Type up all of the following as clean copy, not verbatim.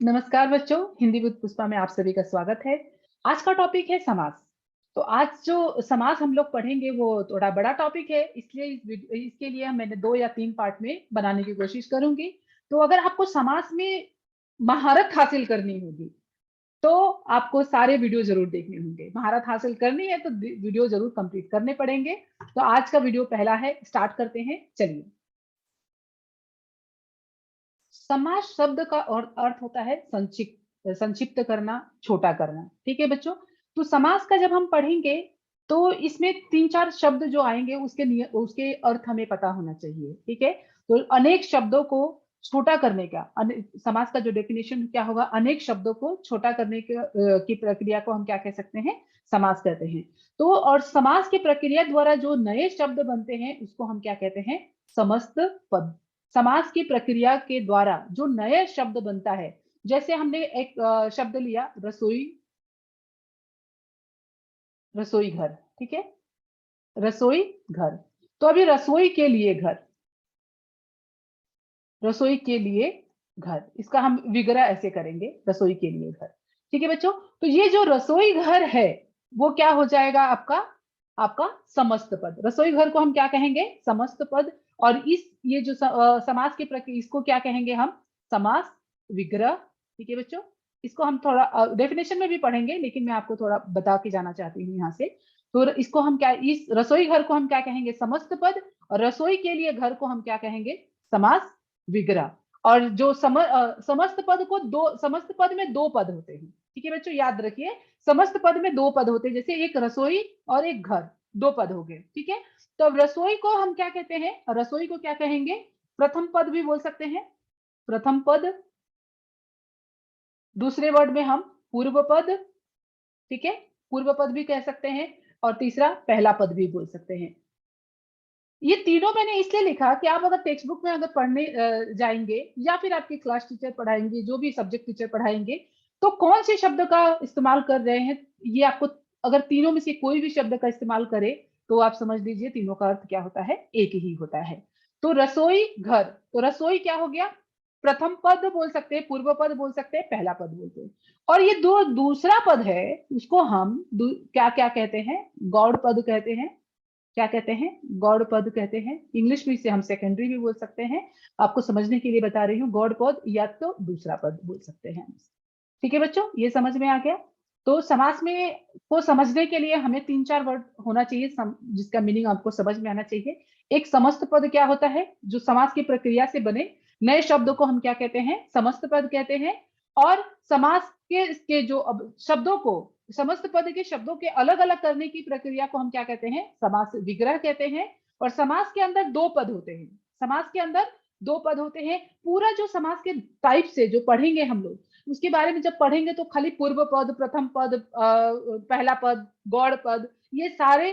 नमस्कार बच्चों, हिंदी विद पुष्पा में आप सभी का स्वागत है। आज का टॉपिक है समास। तो आज जो समास हम लोग पढ़ेंगे वो थोड़ा बड़ा टॉपिक है, इसलिए इसके लिए मैंने 2 या 3 पार्ट में बनाने की कोशिश करूंगी। तो अगर आपको समास में महारत हासिल करनी होगी तो आपको सारे वीडियो जरूर देखने होंगे। महारत हासिल करनी है तो वीडियो जरूर कंप्लीट करने पड़ेंगे। तो आज का वीडियो पहला है, स्टार्ट करते हैं, चलिए। समास शब्द का अर्थ होता है संक्षिप्त करना, छोटा करना। ठीक है बच्चों। तो समास का जब हम पढ़ेंगे तो इसमें 3-4 शब्द जो आएंगे उसके अर्थ हमें पता होना चाहिए। ठीक है। तो अनेक शब्दों को छोटा करने का समास का जो डेफिनेशन क्या होगा, अनेक शब्दों को छोटा करने की प्रक्रिया को हम क्या कह सकते हैं, समास कहते हैं। तो और समास की प्रक्रिया द्वारा जो नए शब्द बनते हैं उसको हम क्या कहते हैं, समस्त पद। समास की प्रक्रिया के द्वारा जो नए शब्द बनता है, जैसे हमने एक शब्द लिया रसोई, रसोई घर। ठीक है, रसोई घर। तो अभी रसोई के लिए घर, रसोई के लिए घर, इसका हम विग्रह ऐसे करेंगे, रसोई के लिए घर। ठीक है बच्चों। तो ये जो रसोई घर है वो क्या हो जाएगा, आपका आपका समस्त पद। रसोई घर को हम क्या कहेंगे, समस्त पद। और इस ये जो समास की प्रक्रिया, इसको क्या कहेंगे हम, समास विग्रह। ठीक है बच्चों। इसको हम थोड़ा डेफिनेशन में भी पढ़ेंगे, लेकिन मैं आपको थोड़ा बता के जाना चाहती हूँ यहाँ से। तो इसको हम क्या, इस रसोई घर को हम क्या कहेंगे, समस्त पद। और रसोई के लिए घर को हम क्या कहेंगे, समास विग्रह। और जो समस्त पद को दो, समस्त पद में 2 पद होते हैं। ठीक है बच्चों, याद रखिए, समस्त पद में 2 पद होते हैं। जैसे एक रसोई और एक घर, 2 पद हो गए। ठीक है। तो अब रसोई को हम क्या कहते हैं, रसोई को क्या कहेंगे, प्रथम पद भी बोल सकते हैं, प्रथम पद। दूसरे वर्ड में हम पूर्व पद। ठीक है, पूर्व पद भी कह सकते हैं। और तीसरा पहला पद भी बोल सकते हैं। ये तीनों मैंने इसलिए लिखा कि आप अगर टेक्स्ट बुक में अगर पढ़ने जाएंगे या फिर आपके क्लास टीचर पढ़ाएंगे, जो भी सब्जेक्ट टीचर पढ़ाएंगे, तो कौन से शब्द का इस्तेमाल कर रहे हैं, ये आपको, अगर तीनों में से कोई भी शब्द का इस्तेमाल करे तो आप समझ लीजिए तीनों का अर्थ क्या होता है, एक ही होता है। तो रसोई घर, तो रसोई क्या हो गया, प्रथम पद बोल सकते हैं, पूर्व पद बोल सकते हैं, पहला पद बोलते हैं। और ये दो दूसरा पद है, उसको हम क्या क्या कहते हैं, गौड़ पद कहते हैं। क्या कहते हैं, गौड़ पद कहते हैं। इंग्लिश में इसे हम सेकेंडरी भी बोल सकते हैं। आपको समझने के लिए बता रही हूँ, गौड़ पद या तो दूसरा पद बोल सकते हैं। ठीक है बच्चों, ये समझ में आ गया। तो समास में को समझने के लिए हमें 3-4 वर्ड होना चाहिए, जिसका मीनिंग आपको समझ में आना चाहिए। एक समस्त पद क्या होता है, जो समास की प्रक्रिया से बने नए शब्द को हम क्या कहते हैं, समस्त पद कहते हैं। और समास के जो अब शब्दों को, समस्त पद के शब्दों के अलग अलग करने की प्रक्रिया को हम क्या कहते हैं, समास विग्रह कहते हैं। और समास के अंदर 2 पद होते हैं, समास के अंदर 2 पद होते हैं। पूरा जो समास के टाइप से जो पढ़ेंगे हम लोग, उसके बारे में जब पढ़ेंगे तो खाली पूर्व पद, प्रथम पद, पहला पद, गौड़ पद, ये सारे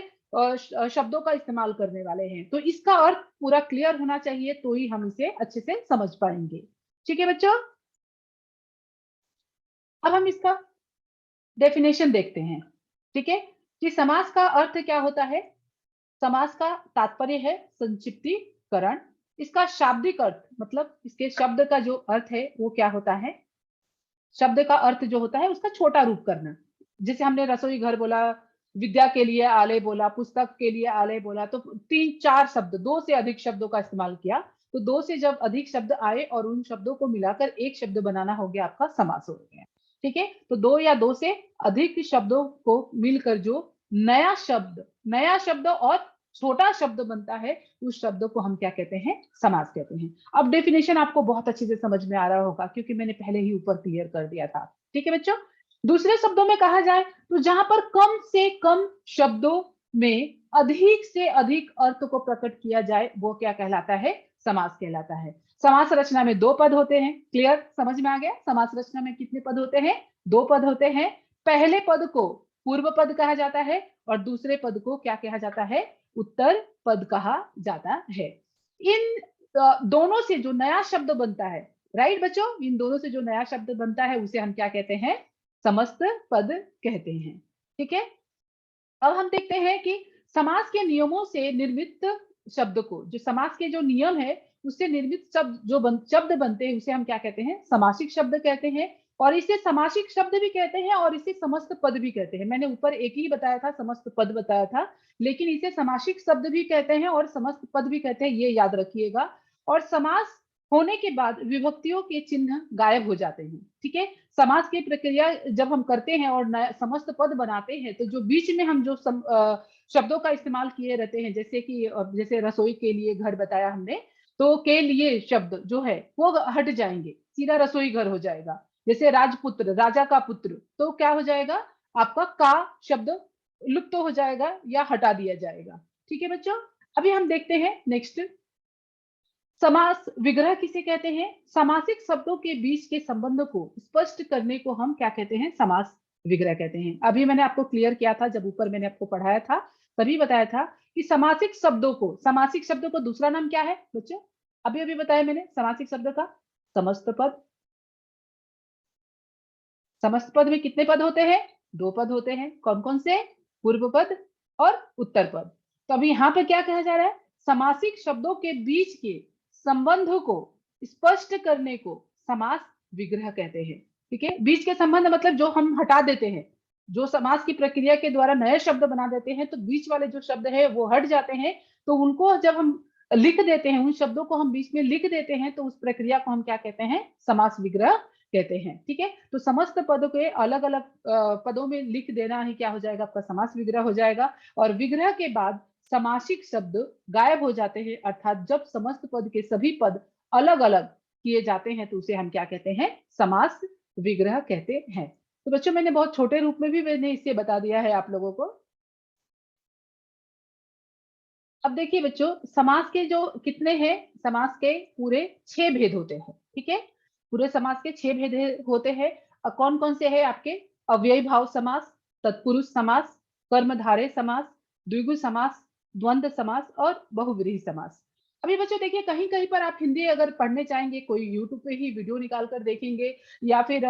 शब्दों का इस्तेमाल करने वाले हैं। तो इसका अर्थ पूरा क्लियर होना चाहिए, तो ही हम इसे अच्छे से समझ पाएंगे। ठीक है बच्चों। अब हम इसका डेफिनेशन देखते हैं। ठीक है, कि समास का अर्थ क्या होता है। समास का तात्पर्य है संक्षिप्तीकरण। इसका शाब्दिक अर्थ, मतलब इसके शब्द का जो अर्थ है वो क्या होता है, शब्द का अर्थ जो होता है उसका छोटा रूप करना। जैसे हमने रसोई घर बोला, विद्या के लिए आलय बोला, पुस्तक के लिए आलय बोला, तो 3-4 शब्द, 2 से अधिक शब्दों का इस्तेमाल किया। तो 2 से जब अधिक शब्द आए और उन शब्दों को मिलाकर एक शब्द बनाना हो गया, आपका समास हो गया। ठीक है। तो 2 या 2 से अधिक शब्दों को मिलकर जो नया शब्द और छोटा शब्द बनता है, उस शब्द को हम क्या कहते हैं, समास कहते हैं। अब डेफिनेशन आपको बहुत अच्छे से समझ में आ रहा होगा, क्योंकि मैंने पहले ही ऊपर क्लियर कर दिया था। ठीक है बच्चों। दूसरे शब्दों में कहा जाए तो जहां पर कम से कम शब्दों में अधिक से अधिक अर्थ को प्रकट किया जाए, वो क्या कहलाता है, समास कहलाता है। समास रचना में 2 पद होते हैं, क्लियर, समझ में आ गया। समास रचना में कितने पद होते हैं, 2 पद होते हैं। पहले पद को पूर्व पद कहा जाता है और दूसरे पद को क्या कहा जाता है, उत्तर पद कहा जाता है। इन दोनों से जो नया शब्द बनता है, राइट बच्चों, इन दोनों से जो नया शब्द बनता है उसे हम क्या कहते हैं, समस्त पद कहते हैं। ठीक है। अब हम देखते हैं कि समास के नियमों से निर्मित शब्द को, जो समास के जो नियम है उससे निर्मित शब्द शब्द बनते हैं उसे हम क्या कहते हैं, समासिक शब्द कहते हैं। और इसे समासिक शब्द भी कहते हैं और इसे समस्त पद भी कहते हैं। मैंने ऊपर एक ही बताया था, समस्त पद बताया था, लेकिन इसे समासिक शब्द भी कहते हैं और समस्त पद भी कहते हैं, ये याद रखिएगा। और समास होने के बाद विभक्तियों के चिन्ह गायब हो जाते हैं। ठीक है, समास की प्रक्रिया जब हम करते हैं और समस्त पद बनाते हैं, तो जो बीच में हम जो शब्दों का इस्तेमाल किए रहते हैं, जैसे कि जैसे रसोई के लिए घर बताया हमने, तो के लिए शब्द जो है वो हट जाएंगे, सीधा रसोई घर हो जाएगा। जैसे राजपुत्र, राजा का पुत्र, तो क्या हो जाएगा, आपका का शब्द लुप्त हो जाएगा या हटा दिया जाएगा। ठीक है बच्चों, अभी हम देखते हैं नेक्स्ट, समास विग्रह किसे कहते हैं। समासिक शब्दों के बीच के संबंध को स्पष्ट करने को हम क्या कहते हैं, समास विग्रह कहते हैं। अभी मैंने आपको क्लियर किया था, जब ऊपर मैंने आपको पढ़ाया था तभी बताया था कि समासिक शब्दों को दूसरा नाम क्या है बच्चों, अभी अभी बताया मैंने, समासिक शब्द का समस्त पद। समस्त पद में कितने पद होते हैं, 2 पद होते हैं। कौन कौन से, पूर्व पद और उत्तर पद। तो अभी यहाँ पे क्या कहा जा रहा है, समासिक शब्दों के बीच के संबंध को स्पष्ट करने को समास विग्रह कहते हैं। ठीक है, बीच के संबंध मतलब जो हम हटा देते हैं, जो समास की प्रक्रिया के द्वारा नए शब्द बना देते हैं, तो बीच वाले जो शब्द है वो हट जाते हैं, तो उनको जब हम लिख देते हैं, उन शब्दों को हम बीच में लिख देते हैं, तो उस प्रक्रिया को हम क्या कहते हैं, समास विग्रह कहते हैं। ठीक है, तो समस्त पदों के अलग अलग पदों में लिख देना ही क्या हो जाएगा, आपका समास विग्रह हो जाएगा। और विग्रह के बाद समासिक शब्द गायब हो जाते हैं, अर्थात जब समस्त पद के सभी पद अलग अलग किए जाते हैं, तो उसे हम क्या कहते हैं, समास विग्रह कहते हैं। तो बच्चों, मैंने बहुत छोटे रूप में भी मैंने इसे बता दिया है आप लोगों को। अब देखिए बच्चों, समास के जो कितने हैं, समास के पूरे 6 भेद होते हैं। ठीक है, पूरे समास के 6 भेद होते हैं। कौन कौन से हैं आपके, अव्ययी भाव समास, तत्पुरुष समास, कर्मधारय समास, द्विगु समास, द्वंद्व समास और बहुव्रीहि समास। अभी बच्चों देखिए, कहीं कहीं पर आप हिंदी अगर पढ़ने चाहेंगे, कोई यूट्यूब पे ही वीडियो निकाल कर देखेंगे या फिर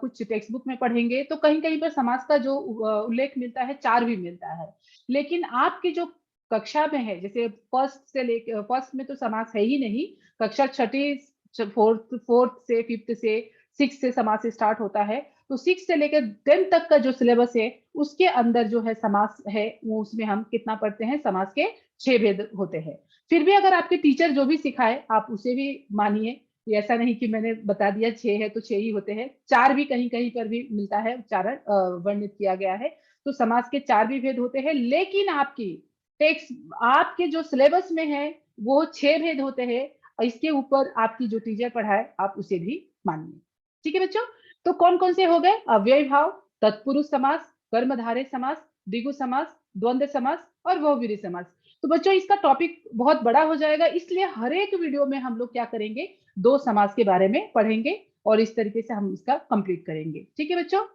कुछ टेक्स्ट बुक में पढ़ेंगे, तो कहीं कहीं पर समास का जो उल्लेख मिलता है 4 भी मिलता है। लेकिन आपकी जो कक्षा में है, जैसे फर्स्ट से लेकर, फर्स्ट में तो समास है ही नहीं, कक्षा छठी, फोर्थ से, फिफ्थ से, सिक्स से समास स्टार्ट होता है, तो 6 से लेकर 10 तक का जो सिलेबस है उसके अंदर जो है समास है, वो उसमें हम कितना पढ़ते हैं, समास के 6 भेद होते हैं। फिर भी अगर आपके टीचर जो भी सिखाए आप उसे भी मानिए, ऐसा नहीं कि मैंने बता दिया 6 है तो 6 ही होते हैं, 4 भी कहीं कहीं पर भी मिलता है, उच्चारण वर्णित किया गया है। तो समास के 4 भी भेद होते हैं, लेकिन आपकी टेक्स्ट, आपके जो सिलेबस में है वो 6 भेद होते हैं, और इसके ऊपर आपकी जो टीचर पढ़ाए आप उसे भी मानिए। ठीक है बच्चों, तो कौन कौन से हो गए, अव्यय भाव, तत्पुरुष समास, कर्मधारय समास, द्विगु समास, द्वंद्व समास और बहुव्रीहि समास। तो बच्चों, इसका टॉपिक बहुत बड़ा हो जाएगा, इसलिए हर एक वीडियो में हम लोग क्या करेंगे, 2 समास के बारे में पढ़ेंगे और इस तरीके से हम इसका कंप्लीट करेंगे। ठीक है बच्चों,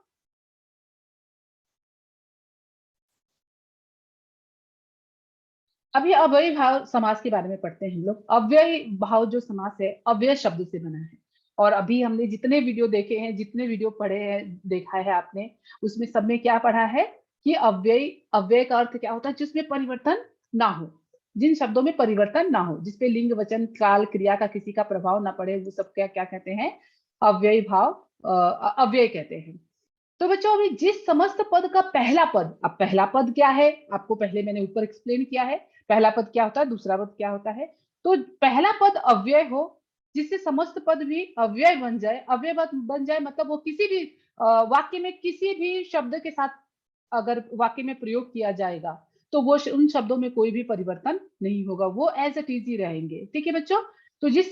अभी अव्ययी भाव समास के बारे में पढ़ते हैं हम लोग। अव्ययी भाव जो समास है, अव्यय शब्द से बना है। और अभी हमने जितने वीडियो देखे हैं, जितने वीडियो पढ़े हैं, देखा है आपने, उसमें सब में क्या पढ़ा है कि अव्ययी, अव्यय का अर्थ क्या होता है, जिसमें परिवर्तन ना हो, जिन शब्दों में परिवर्तन ना हो, जिसपे लिंग वचन काल क्रिया का किसी का प्रभाव ना पड़े, वो सब क्या क्या कहते हैं, अव्ययी भाव, अव्यय कहते हैं। तो बच्चों, अभी जिस समस्त पद का पहला पद, अब पहला पद क्या है आपको पहले मैंने ऊपर एक्सप्लेन किया है, पहला पद क्या होता है, दूसरा पद क्या होता है। तो पहला पद अव्यय हो, जिससे समस्त पद भी अव्यय बन जाए, अव्यय बन जाए मतलब वो किसी भी वाक्य में किसी भी शब्द के साथ अगर वाक्य में प्रयोग किया जाएगा, तो वो उन शब्दों में कोई भी परिवर्तन नहीं होगा, वो एज इट इज ही रहेंगे। ठीक है बच्चों, तो जिस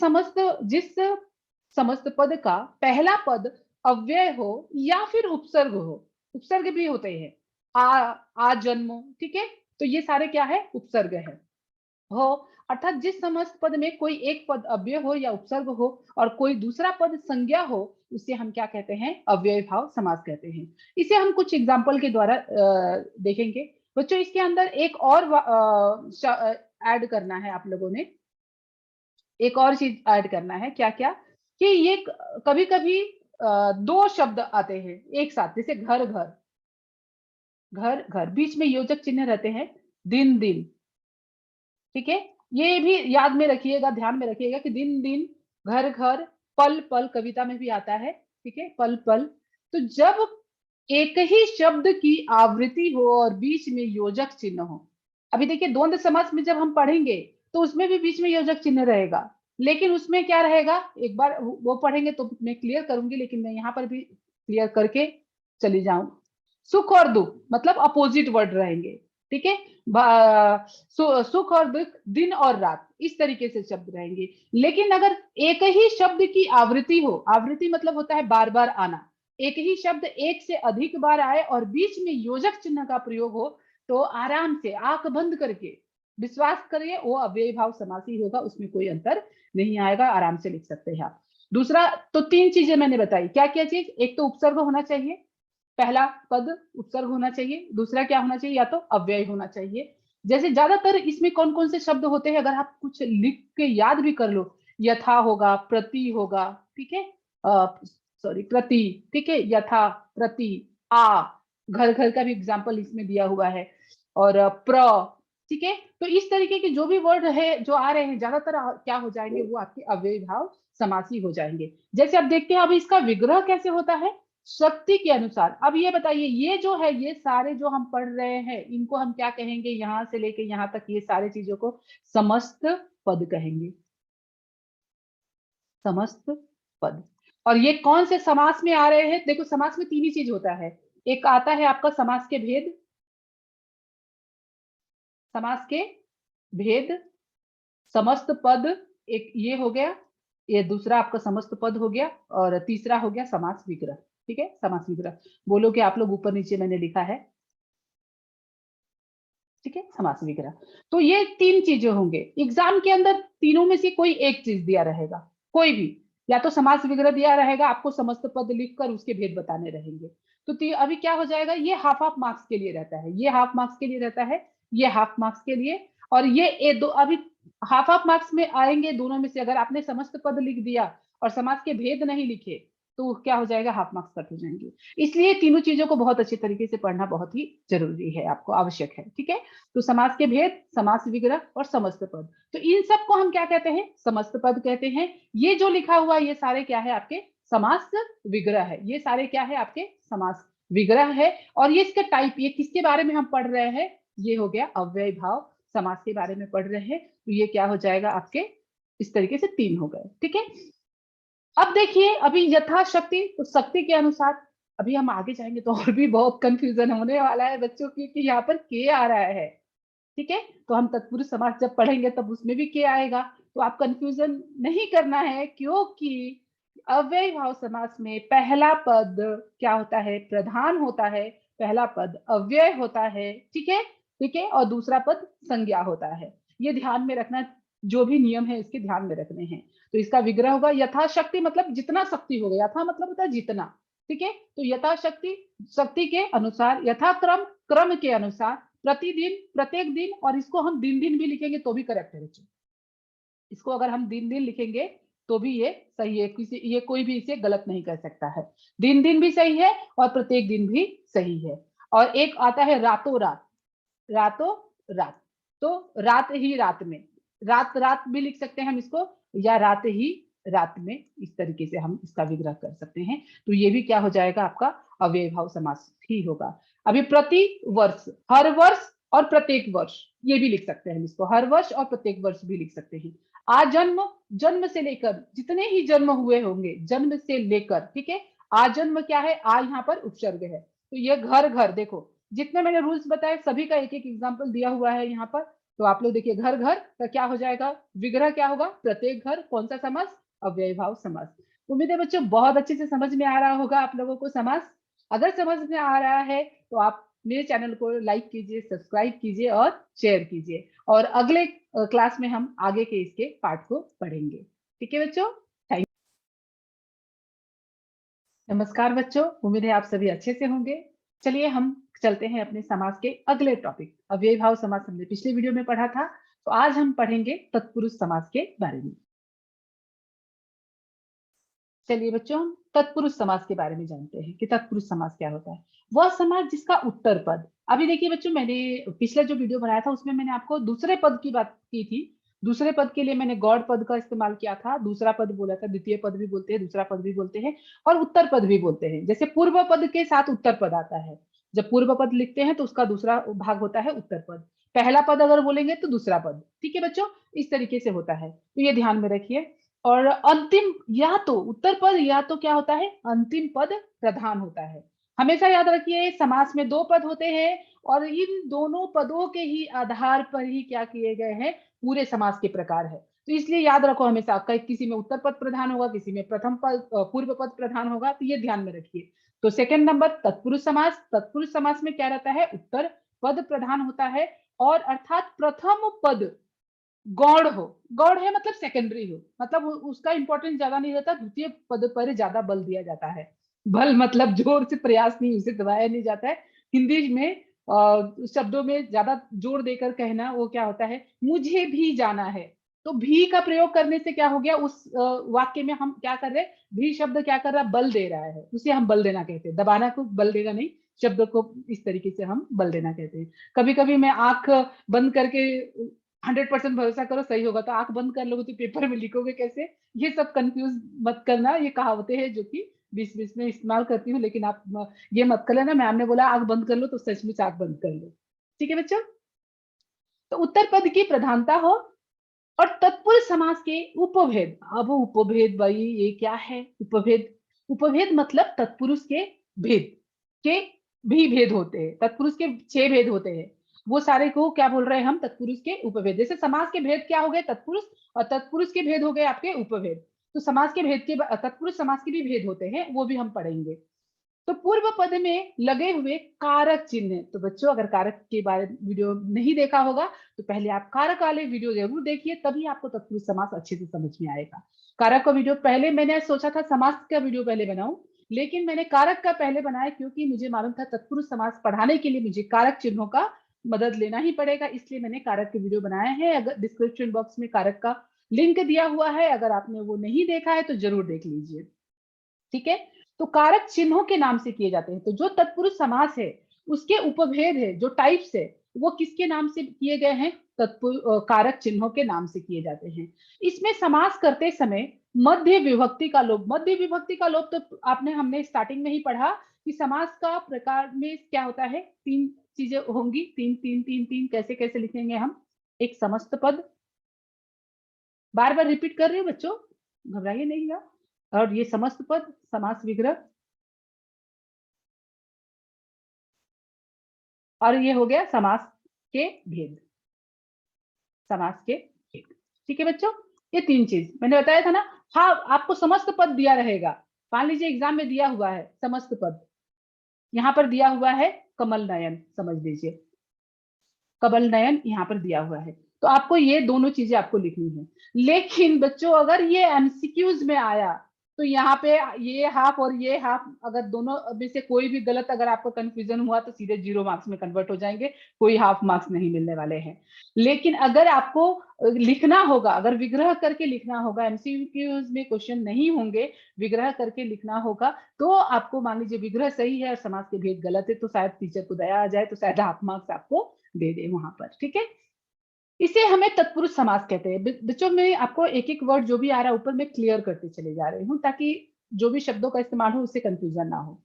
समस्त पद का पहला पद अव्यय हो या फिर उपसर्ग हो, उपसर्ग भी होते हैं, आ जन्मो, ठीक है, तो ये सारे क्या है, उपसर्ग है, हो, अर्थात जिस समस्त पद में कोई एक पद अव्यय हो या उपसर्ग हो और कोई दूसरा पद संज्ञा हो, उसे हम क्या कहते हैं, अव्यय भाव समास कहते हैं। इसे हम कुछ एग्जाम्पल के द्वारा देखेंगे। बच्चों, इसके अंदर एक और ऐड करना है आप लोगों ने, एक और चीज ऐड करना है, क्या क्या, कि ये कभी कभी 2 शब्द आते हैं एक साथ, जैसे घर घर, घर घर, बीच में योजक चिन्ह रहते हैं, दिन दिन, ठीक है, ये भी याद में रखिएगा, ध्यान में रखिएगा कि दिन दिन, घर घर, पल पल कविता में भी आता है, ठीक है, पल पल। तो जब एक ही शब्द की आवृत्ति हो और बीच में योजक चिन्ह हो, अभी देखिए द्वंद्व समास में जब हम पढ़ेंगे तो उसमें भी बीच में योजक चिन्ह रहेगा, लेकिन उसमें क्या रहेगा, एक बार वो पढ़ेंगे तो मैं क्लियर करूंगी, लेकिन मैं यहाँ पर भी क्लियर करके चली जाऊं। सुख और दुख मतलब अपोजिट वर्ड रहेंगे, ठीक है। सुख और दुख, दिन और रात, इस तरीके से शब्द रहेंगे। लेकिन अगर एक ही शब्द की आवृत्ति हो, आवृत्ति मतलब होता है बार बार आना, एक ही शब्द एक से अधिक बार आए और बीच में योजक चिन्ह का प्रयोग हो, तो आराम से आंख बंद करके विश्वास करिए वो अव्ययी भाव समास ही होगा, उसमें कोई अंतर नहीं आएगा, आराम से लिख सकते हैं आप। दूसरा, तो तीन चीजें मैंने बताई, क्या क्या चीज, एक तो उपसर्ग होना चाहिए, पहला पद उपसर्ग होना चाहिए, दूसरा क्या होना चाहिए, या तो अव्यय होना चाहिए। जैसे ज्यादातर इसमें कौन कौन से शब्द होते हैं, अगर आप कुछ लिख के याद भी कर लो, यथा होगा, प्रति होगा, ठीक है, सॉरी प्रति, ठीक है, यथा, प्रति, आ, घर घर का भी एग्जाम्पल इसमें दिया हुआ है, और प्र, ठीक है। तो इस तरीके के जो भी वर्ड है जो आ रहे हैं, ज्यादातर क्या हो जाएंगे, वो आपके अव्ययी भाव समासी हो जाएंगे। जैसे अब देखते हैं अब इसका विग्रह कैसे होता है, शक्ति के अनुसार। अब ये बताइए, ये जो है, ये सारे जो हम पढ़ रहे हैं, इनको हम क्या कहेंगे, यहां से लेके यहां तक ये सारे चीजों को समस्त पद कहेंगे, समस्त पद। और ये कौन से समास में आ रहे हैं, देखो समास में तीन ही चीज होता है, एक आता है आपका समास के भेद, समास के भेद, समस्त पद, एक ये हो गया, ये दूसरा आपका समस्त पद हो गया, और तीसरा हो गया समास विग्रह, ठीक है, समास विग्रह। बोलो कि आप लोग ऊपर नीचे मैंने लिखा है, ठीक है, समास विग्रह। तो ये तीन चीजें होंगे एग्जाम के अंदर, तीनों में से कोई एक चीज दिया रहेगा, कोई भी, या तो समास विग्रह दिया रहेगा, आपको समस्त पद लिखकर उसके भेद बताने रहेंगे। तो अभी क्या हो जाएगा, ये हाफ हाफ मार्क्स के लिए रहता है, ये हाफ मार्क्स के लिए रहता है, ये हाफ मार्क्स के लिए, और ये दो अभी हाफ हाफ मार्क्स में आएंगे दोनों में से। अगर आपने समस्त पद लिख दिया और समास के भेद नहीं लिखे, तो क्या हो जाएगा, हाफ मार्क्स कट हो जाएंगे। इसलिए तीनों चीजों को बहुत अच्छे तरीके से पढ़ना बहुत ही जरूरी है, आपको आवश्यक है, ठीक है। तो समास के भेद, समास विग्रह और समस्त पद, तो इन सब को हम क्या कहते हैं, समस्त पद कहते हैं। ये जो लिखा हुआ ये सारे क्या है, आपके समास विग्रह है, ये सारे क्या है, आपके समास विग्रह है। और ये इसका टाइप, ये किसके बारे में हम पढ़ रहे हैं, ये हो गया अव्यय भाव समास के बारे में पढ़ रहे हैं। तो ये क्या हो जाएगा आपके, इस तरीके से तीन हो गए, ठीक है। अब देखिए, अभी यथाशक्ति, तो शक्ति के अनुसार, अभी हम आगे जाएंगे तो और भी बहुत कंफ्यूजन होने वाला है बच्चों की, कि यहाँ पर के आ रहा है, ठीक है। तो हम तत्पुरुष समास जब पढ़ेंगे तब उसमें भी के आएगा, तो आप कंफ्यूजन नहीं करना है, क्योंकि अव्यय भाव समास में पहला पद क्या होता है, प्रधान होता है, पहला पद अव्यय होता है, ठीक है, ठीक है, और दूसरा पद संज्ञा होता है। ये ध्यान में रखना, जो भी नियम है इसके ध्यान में रखने हैं। तो इसका विग्रह होगा यथाशक्ति, मतलब जितना शक्ति हो गया, यथा मतलब होता है जितना, ठीक है। तो यथाशक्ति, शक्ति के अनुसार, यथाक्रम, क्रम के अनुसार, प्रतिदिन, प्रत्येक दिन, और इसको हम दिन दिन भी लिखेंगे तो भी करेक्ट है बच्चों, इसको अगर हम दिन दिन लिखेंगे तो भी ये सही है, किसी ये कोई भी इसे गलत नहीं कर सकता है, दिन दिन भी सही है और प्रत्येक दिन भी सही है। और एक आता है रातों रात, रातों रात, तो रात ही रात में, रात रात भी लिख सकते हैं हम इसको, या रात ही रात में, इस तरीके से हम इसका विग्रह कर सकते हैं। तो ये भी क्या हो जाएगा, आपका अव्यय भाव समास ही होगा। अभी प्रति वर्ष, हर वर्ष और प्रत्येक वर्ष, ये भी लिख सकते हैं हम इसको, हर वर्ष और प्रत्येक वर्ष भी लिख सकते हैं। आजन्म, जन्म से लेकर, जितने ही जन्म हुए होंगे, जन्म से लेकर, ठीक है। आजन्म क्या है, आ यहाँ पर उपसर्ग है, तो ये घर घर, देखो जितने मैंने रूल्स बताए सभी का एक एक एग्जाम्पल दिया हुआ है यहाँ पर। तो आप लोग देखिए, घर घर का क्या हो जाएगा, विग्रह क्या होगा, प्रत्येक घर, कौन सा समास, अव्यय भाव समास। उम्मीद है बच्चों बहुत अच्छे से समझ में आ रहा होगा आप लोगों को समास। अगर समझ में आ रहा है तो आप मेरे चैनल को लाइक कीजिए, सब्सक्राइब कीजिए और शेयर कीजिए, और अगले क्लास में हम आगे के इसके पार्ट को पढ़ेंगे, ठीक है बच्चों। थैंक नमस्कार बच्चों, उम्मीद है आप सभी अच्छे से होंगे। चलिए हम चलते हैं अपने समास के अगले टॉपिक, अव्यय भाव समास हमने पिछले वीडियो में पढ़ा था, तो आज हम पढ़ेंगे तत्पुरुष समास के बारे में। चलिए बच्चों, हम तत्पुरुष समास के बारे में जानते हैं कि तत्पुरुष समास क्या होता है। वह समास जिसका उत्तर पद, अभी देखिए बच्चों, मैंने पिछला जो वीडियो बनाया था उसमें मैंने आपको दूसरे पद की बात की थी, दूसरे पद के लिए मैंने गौड़ पद का इस्तेमाल किया था, दूसरा पद बोला था, द्वितीय पद भी बोलते हैं, दूसरा पद भी बोलते हैं, और उत्तर पद भी बोलते हैं। जैसे पूर्व पद के साथ उत्तर पद आता है, जब पूर्व पद लिखते हैं तो उसका दूसरा भाग होता है उत्तर पद, पहला पद अगर बोलेंगे तो दूसरा पद। ठीक है बच्चों, इस तरीके से होता है, तो ये ध्यान में रखिए। और अंतिम या तो उत्तर पद या तो क्या होता है, अंतिम पद प्रधान होता है। हमेशा याद रखिए समास में दो पद होते हैं और इन दोनों पदों के ही आधार पर ही क्या किए गए हैं, पूरे समास के प्रकार है। तो इसलिए याद रखो हमेशा, किसी में उत्तर पद प्रधान होगा, किसी में प्रथम पद पूर्व पद प्रधान होगा, तो ये ध्यान में रखिए। तो सेकंड नंबर तत्पुरुष समास, तत्पुरुष समास में क्या रहता है, उत्तर पद प्रधान होता है, और अर्थात प्रथम पद गौड़ हो, गौड़ है मतलब सेकेंडरी हो, मतलब उसका इंपॉर्टेंस ज्यादा नहीं रहता, द्वितीय पद पर ज्यादा बल दिया जाता है। बल मतलब जोर से प्रयास नहीं, उसे दबाया नहीं जाता है। हिंदी में शब्दों में ज्यादा जोर देकर कहना वो क्या होता है, मुझे भी जाना है। तो भी का प्रयोग करने से क्या हो गया, उस वाक्य में हम क्या कर रहे हैं, भी शब्द क्या कर रहा है, बल दे रहा है, उसे हम बल देना कहते हैं। दबाना को बल देना नहीं, शब्द को इस तरीके से हम बल देना कहते हैं। कभी कभी मैं आंख बंद करके 100% भरोसा करो सही होगा, तो आंख बंद कर लोगे तो पेपर में लिखोगे कैसे, ये सब कंफ्यूज मत करना। ये कहावतें हैं जो कि बीच बीच में इस्तेमाल करती हूँ, लेकिन आप ये मत कर लेना मैम ने बोला आंख बंद कर लो तो सचमुच आंख बंद कर लो। ठीक है बच्चों, तो उत्तर पद की प्रधानता हो। और तत्पुरुष समास के उपभेद, अब उपभेद भाई ये क्या है, उपभेद, उपभेद मतलब तत्पुरुष के भेद के भी भेद होते हैं, तत्पुरुष के 6 भेद होते हैं, वो सारे को क्या बोल रहे हैं हम, तत्पुरुष के उपभेद। जैसे समास के भेद क्या हो गए, तत्पुरुष, और तत्पुरुष के भेद हो गए आपके उपभेद। तो समास के भेद के तत्पुरुष समास के भी भेद होते हैं, वो भी हम पढ़ेंगे। तो पूर्व पद में लगे हुए कारक चिन्ह, तो बच्चों अगर कारक के बारे में वीडियो नहीं देखा होगा तो पहले आप कारक वाले वीडियो जरूर देखिए, तभी आपको तत्पुरुष समास अच्छे से समझ में आएगा। कारक का वीडियो पहले मैंने सोचा था समास का वीडियो पहले बनाऊं, लेकिन मैंने कारक का पहले बनाया क्योंकि मुझे मालूम था तत्पुरुष समास पढ़ाने के लिए मुझे कारक चिन्हों का मदद लेना ही पड़ेगा, इसलिए मैंने कारक के वीडियो बनाए हैं। अगर डिस्क्रिप्शन बॉक्स में कारक का लिंक दिया हुआ है, अगर आपने वो नहीं देखा है तो जरूर देख लीजिए। ठीक है, तो कारक चिन्हों के नाम से किए जाते हैं। तो जो तत्पुरुष समास है उसके उपभेद है, जो टाइप्स है, वो किसके नाम से किए गए हैं, कारक चिन्हों के नाम से किए जाते हैं। इसमें समास करते समय मध्य विभक्ति का लोप, मध्य विभक्ति का लोप तो आपने हमने स्टार्टिंग में ही पढ़ा कि समास का प्रकार में क्या होता है, 3 चीजें होंगी, 3 3 3 3 कैसे कैसे लिखेंगे हम, एक समस्त पद, बार बार रिपीट कर रही हूँ बच्चों, घबराइए नहीं, और ये समस्त पद, समास विग्रह, और ये हो गया समास के भेद, समास के भेद। ठीक है बच्चों, ये 3 चीज मैंने बताया था ना। हाँ, आपको समस्त पद दिया रहेगा, मान लीजिए एग्जाम में दिया हुआ है समस्त पद, यहाँ पर दिया हुआ है कमल नयन, समझ लीजिए कमल नयन यहाँ पर दिया हुआ है, तो आपको ये दोनों चीजें आपको लिखनी है। लेकिन बच्चों अगर ये एमसीक्यूज में आया तो यहाँ पे ये हाफ और ये हाफ, अगर दोनों में से कोई भी गलत अगर आपको कंफ्यूजन हुआ तो सीधे 0 मार्क्स में कन्वर्ट हो जाएंगे, कोई हाफ मार्क्स नहीं मिलने वाले हैं। लेकिन अगर आपको लिखना होगा, अगर विग्रह करके लिखना होगा, एमसीक्यूज में क्वेश्चन नहीं होंगे, विग्रह करके लिखना होगा, तो आपको मान लीजिए विग्रह सही है और समास के भेद गलत है, तो शायद टीचर को दया आ जाए तो शायद हाफ मार्क्स आपको दे दे वहां पर। ठीक है, इसे हमें तत्पुरुष समास कहते हैं। बच्चों में आपको एक एक वर्ड जो भी आ रहा है ऊपर में क्लियर करते चले जा रही हूँ, ताकि जो भी शब्दों का इस्तेमाल हो उससे कंफ्यूजन ना हो।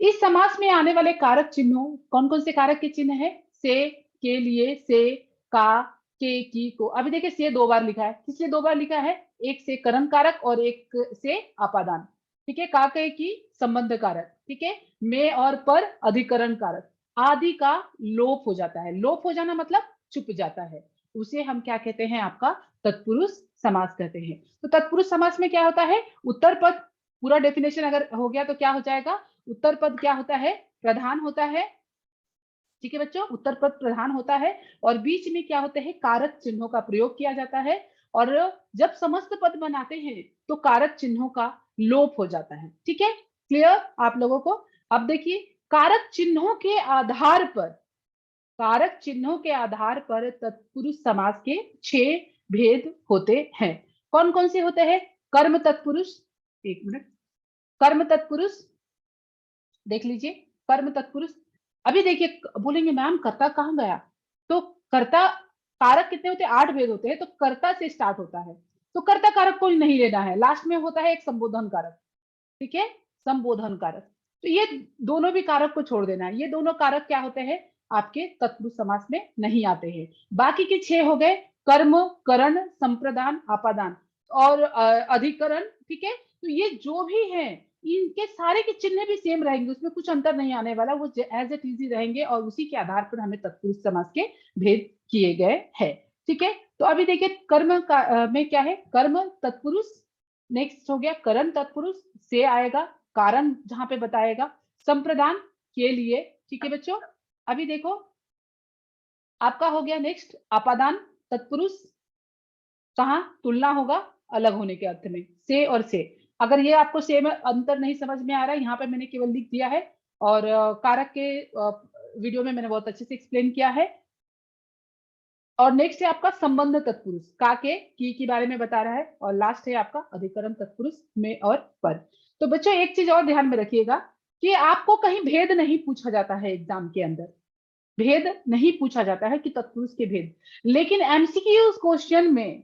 इस समास में आने वाले कारक चिन्हों, कौन कौन से कारक के चिन्ह है, से, के लिए, से, का, के, की, को। अभी देखिए से 2 बार लिखा है, किसलिए 2 बार लिखा है, एक से करण कारक और एक से अपादान। ठीक है, का, के, की संबंध कारक। ठीक है, में और पर अधिकरण कारक। आदि का लोप हो जाता है, लोप हो जाना मतलब छुप जाता है, उसे हम क्या कहते हैं, आपका तत्पुरुष समास कहते हैं। तो तत्पुरुष समास में क्या होता है, उत्तर पद, पूरा डेफिनेशन अगर हो गया तो क्या हो जाएगा, उत्तर पद क्या होता है, प्रधान होता है। ठीक है बच्चों, उत्तर पद प्रधान होता है और बीच में क्या होते हैं, कारक चिन्हों का प्रयोग किया जाता है। और जब समस्त पद बनाते हैं तो कारक चिन्हों का लोप हो जाता है। ठीक है, क्लियर आप लोगों को। अब देखिए, कारक चिन्हों के आधार पर, कारक चिन्हों के आधार पर तत्पुरुष समास के 6 भेद होते हैं। कौन कौन से होते हैं, कर्म तत्पुरुष, एक मिनट, कर्म तत्पुरुष देख लीजिए, कर्म तत्पुरुष। अभी देखिए बोलेंगे मैम कर्ता कहाँ गया, तो कर्ता कारक कितने होते हैं? 8 भेद होते हैं, तो कर्ता से स्टार्ट होता है, तो कर्ता कारक को नहीं लेना है, लास्ट में होता है एक संबोधन कारक, ठीक है, संबोधन कारक। तो ये दोनों भी कारक को छोड़ देना है, ये दोनों कारक क्या होते हैं? आपके तत्पुरुष समास में नहीं आते हैं। बाकी के 6 हो गए, कर्म, करण, संप्रदान, आपादान और अधिकरण, ठीक है। तो ये जो भी हैं, इनके सारे के चिन्ह भी सेम रहेंगे, उसमें कुछ अंतर नहीं आने वाला, वो एज इट इज रहेंगे और उसी के आधार पर हमें तत्पुरुष समास के भेद किए गए हैं, ठीक है। तो अभी देखिए कर्म का में क्या है? कर्म तत्पुरुष, नेक्स्ट हो गया करण तत्पुरुष, से आएगा, कारण जहां पे बताएगा, संप्रदान के लिए, ठीक है बच्चों। अभी देखो आपका हो गया नेक्स्ट अपादान तत्पुरुष, कहा तुलना होगा अलग होने के अर्थ में, से और से। अगर ये आपको से में अंतर नहीं समझ में आ रहा है, यहाँ पे मैंने केवल लिख दिया है और कारक के वीडियो में मैंने बहुत अच्छे से एक्सप्लेन किया है। और नेक्स्ट है आपका संबंध तत्पुरुष, का के की बारे में बता रहा है, और लास्ट है आपका अधिकरण तत्पुरुष, में और पर। तो बच्चों एक चीज और ध्यान में रखिएगा कि आपको कहीं भेद नहीं पूछा जाता है एग्जाम के अंदर, भेद नहीं पूछा जाता है कि तत्पुरुष के भेद, लेकिन एमसीक्यूज क्वेश्चन में,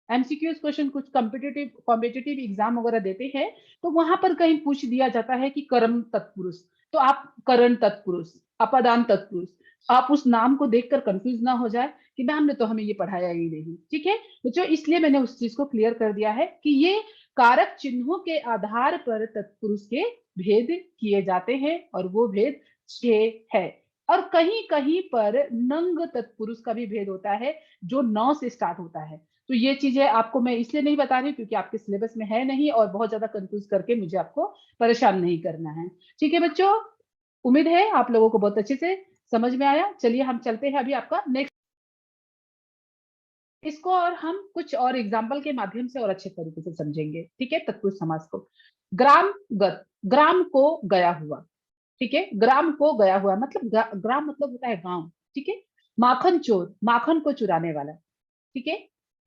एमसीक्यूज क्वेश्चन कुछ कॉम्पिटिटिव एग्जाम वगैरह देते हैं, तो वहां पर कहीं पूछ दिया जाता है कि कर्म तत्पुरुष, तो आप करण तत्पुरुष, अपादान तत्पुरुष, आप उस नाम को देखकर कंफ्यूज ना हो जाए कि मैम ने तो हमें ये पढ़ाया ही नहीं, ठीक है बच्चों। इसलिए मैंने उस चीज को क्लियर कर दिया है कि ये कारक चिन्हों के आधार पर तत्पुरुष के भेद किए जाते हैं और वो भेद 6 है। और कहीं कहीं पर नंग तत्पुरुष का भी भेद होता है जो 9 से स्टार्ट होता है। तो ये चीजें आपको मैं इसलिए नहीं बता रही क्योंकि आपके सिलेबस में है नहीं और बहुत ज्यादा कंफ्यूज करके मुझे आपको परेशान नहीं करना है, ठीक है बच्चों। उम्मीद है आप लोगों को बहुत अच्छे से समझ में आया। चलिए हम चलते हैं अभी आपका नेक्स्ट, इसको और हम कुछ और एग्जाम्पल के माध्यम से और अच्छे तरीके से समझेंगे, ठीक है। तत्पुरुष समास को, ग्राम गत, ग्राम को गया हुआ, ठीक है, ग्राम को गया हुआ मतलब ग्राम मतलब होता है गांव, ठीक है। माखन चोर, माखन को चुराने वाला, ठीक है।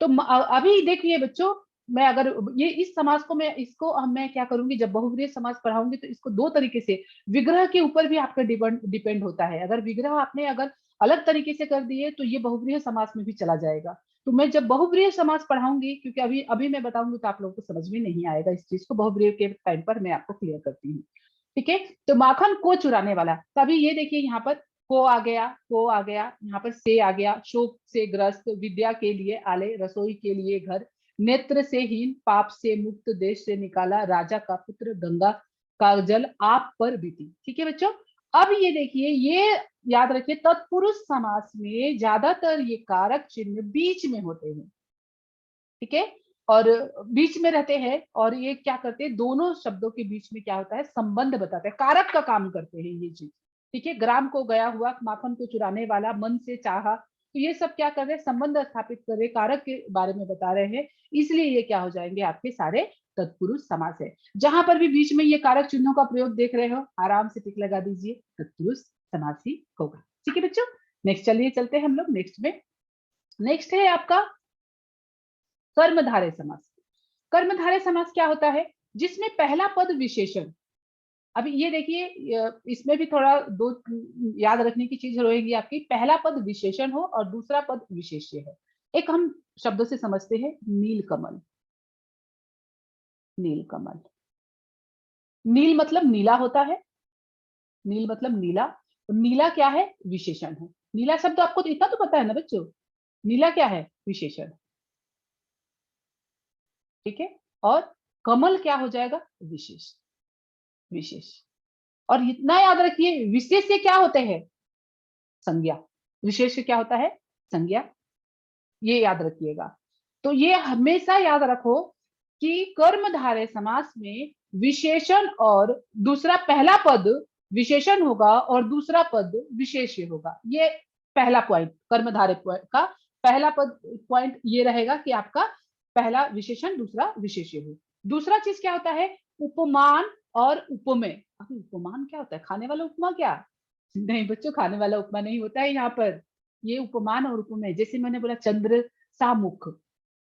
तो अभी देखिए बच्चों, मैं अगर ये इस समाज को मैं इसको मैं क्या करूंगी, जब बहुव्रीहि समाज पढ़ाऊंगी तो इसको दो तरीके से, विग्रह के ऊपर भी आपका डिपेंड होता है। अगर विग्रह आपने अगर अलग तरीके से कर दिए तो ये बहुव्रीहि समाज में भी चला जाएगा। तो मैं जब बहुव्रीहि समाज पढ़ाऊंगी, क्योंकि अभी अभी मैं बताऊंगी तो आप लोगों को समझ में नहीं आएगा इस चीज को, बहुव्रीहि के टाइम पर मैं आपको क्लियर करती हूँ, ठीक है। तो माखन को चुराने वाला, तभी ये देखिए यहाँ पर को आ गया, को आ गया, यहाँ पर से आ गया, शोक से ग्रस्त, विद्या के लिए आले, रसोई के लिए घर, नेत्र से हीन, पाप से मुक्त, देश से निकाला, राजा का पुत्र, गंगा का जल आप पर बीती, ठीक है बच्चों। अब ये देखिए, ये याद रखिए तत्पुरुष समास में ज्यादातर ये कारक चिन्ह बीच में होते हैं, ठीक है, और बीच में रहते हैं, और ये क्या करते हैं, दोनों शब्दों के बीच में क्या होता है, संबंध बताते हैं, कारक का काम करते हैं ये चीज, ठीक है। ग्राम को गया हुआ, माखन को चुराने वाला, मन से चाहा, तो ये सब क्या कर रहे हैं, संबंध स्थापित कर रहे, कारक के बारे में बता रहे हैं, इसलिए ये क्या हो जाएंगे, आपके सारे तत्पुरुष समास है। जहां पर भी बीच में ये कारक चिन्हों का प्रयोग देख रहे हो, आराम से टिक लगा दीजिए, तत्पुरुष समास ही होगा, ठीक है बच्चों। नेक्स्ट चलिए चलते हैं हम लोग नेक्स्ट में। नेक्स्ट है आपका कर्मधारय समास। कर्मधारय समास क्या होता है, जिसमें पहला पद विशेषण, अभी ये देखिए इसमें भी थोड़ा दो याद रखने की चीज रहेगी आपकी, पहला पद विशेषण हो और दूसरा पद विशेष्य है। एक हम शब्दों से समझते हैं, नीलकमल, नीलकमल, नील मतलब नीला होता है, नील मतलब नीला, तो नीला क्या है, विशेषण है। नीला शब्द आपको तो इतना तो पता है ना बच्चों, नीला क्या है, विशेषण, ठीक है। और कमल क्या हो जाएगा, विशेष, विशेष। और इतना याद रखिए, विशेष से क्या होते हैं, संज्ञा, विशेष से क्या होता है, संज्ञा, ये याद रखिएगा। तो ये हमेशा याद रखो कि कर्मधारय समास में विशेषण और दूसरा पहला पद विशेषण होगा और दूसरा पद विशेष्य होगा। ये पहला पॉइंट कर्मधारय का पहला पद पॉइंट ये रहेगा कि आपका पहला विशेषण दूसरा विशेष्य हो। दूसरा चीज क्या होता है, उपमान और उपमेय। अभी उपमान क्या होता है, खाने वाला उपमा क्या, नहीं बच्चों खाने वाला उपमा नहीं होता है यहाँ पर, ये उपमान और उपमेय। जैसे मैंने बोला चंद्र सा मुख,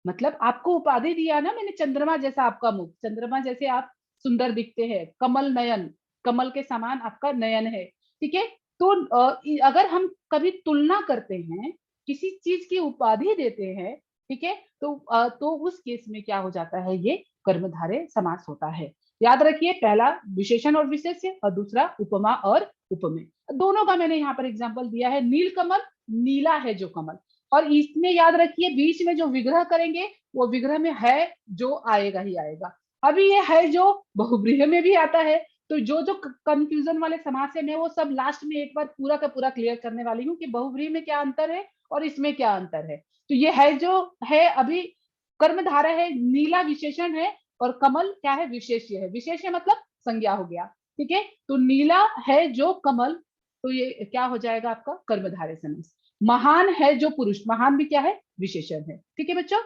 मतलब आपको उपाधि दिया ना मैंने, चंद्रमा जैसा आपका मुख, चंद्रमा जैसे आप सुंदर दिखते हैं, कमल नयन, कमल के समान आपका नयन है, ठीक है। तो अगर हम कभी तुलना करते हैं किसी चीज की उपाधि देते हैं, ठीक है, तो उस केस में क्या हो जाता है, ये कर्मधारय समास होता है। याद रखिए, पहला विशेषण और विशेष्य और दूसरा उपमा और उपमेय। दोनों का मैंने यहाँ पर एग्जाम्पल दिया है। नील कमल, नीला है जो कमल, और इसमें याद रखिए बीच में जो विग्रह करेंगे वो विग्रह में है जो आएगा ही आएगा। अभी ये है जो बहुव्रीहि में भी आता है, तो जो जो कंफ्यूजन वाले समास है मैं वो सब लास्ट में एक बार पूरा का पूरा क्लियर करने वाली हूँ कि बहुव्रीहि में क्या अंतर है और इसमें क्या अंतर है। तो ये है जो है अभी कर्मधारय है, नीला विशेषण है, और कमल क्या है, विशेष्य है। विशेष्य मतलब संज्ञा हो गया, ठीक है। तो नीला है जो कमल, तो ये क्या हो जाएगा आपका कर्मधारय समास। महान है जो पुरुष, महान भी क्या है, विशेषण है, ठीक है बच्चों।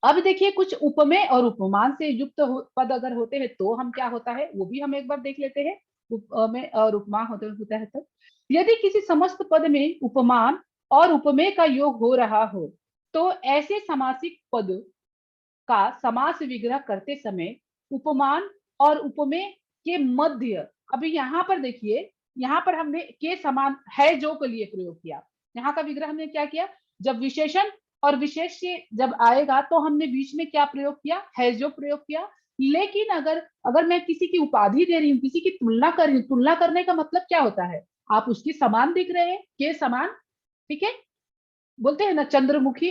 अब देखिए कुछ उपमेय और उपमान से युक्त पद अगर होते हैं तो हम क्या होता है वो भी हम एक बार देख लेते हैं। उपमेय और उपमा होता है तो यदि किसी समस्त पद में उपमान और उपमेय का योग हो रहा हो तो ऐसे समासिक पद का समास विग्रह करते समय उपमान और उपमेय के मध्य, अभी यहाँ पर देखिए, यहाँ पर हमने के समान है जो के लिए प्रयोग किया। यहाँ का विग्रह हमने क्या किया, जब विशेषण और विशेष्य जब आएगा तो हमने बीच में क्या प्रयोग किया, है जो प्रयोग किया। लेकिन अगर अगर मैं किसी की उपाधि दे रही हूँ, किसी की तुलना कर रही हूँ, तुलना करने का मतलब क्या होता है, आप उसकी समान दिख रहे हैं, के समान, ठीक है, बोलते हैं ना चंद्रमुखी,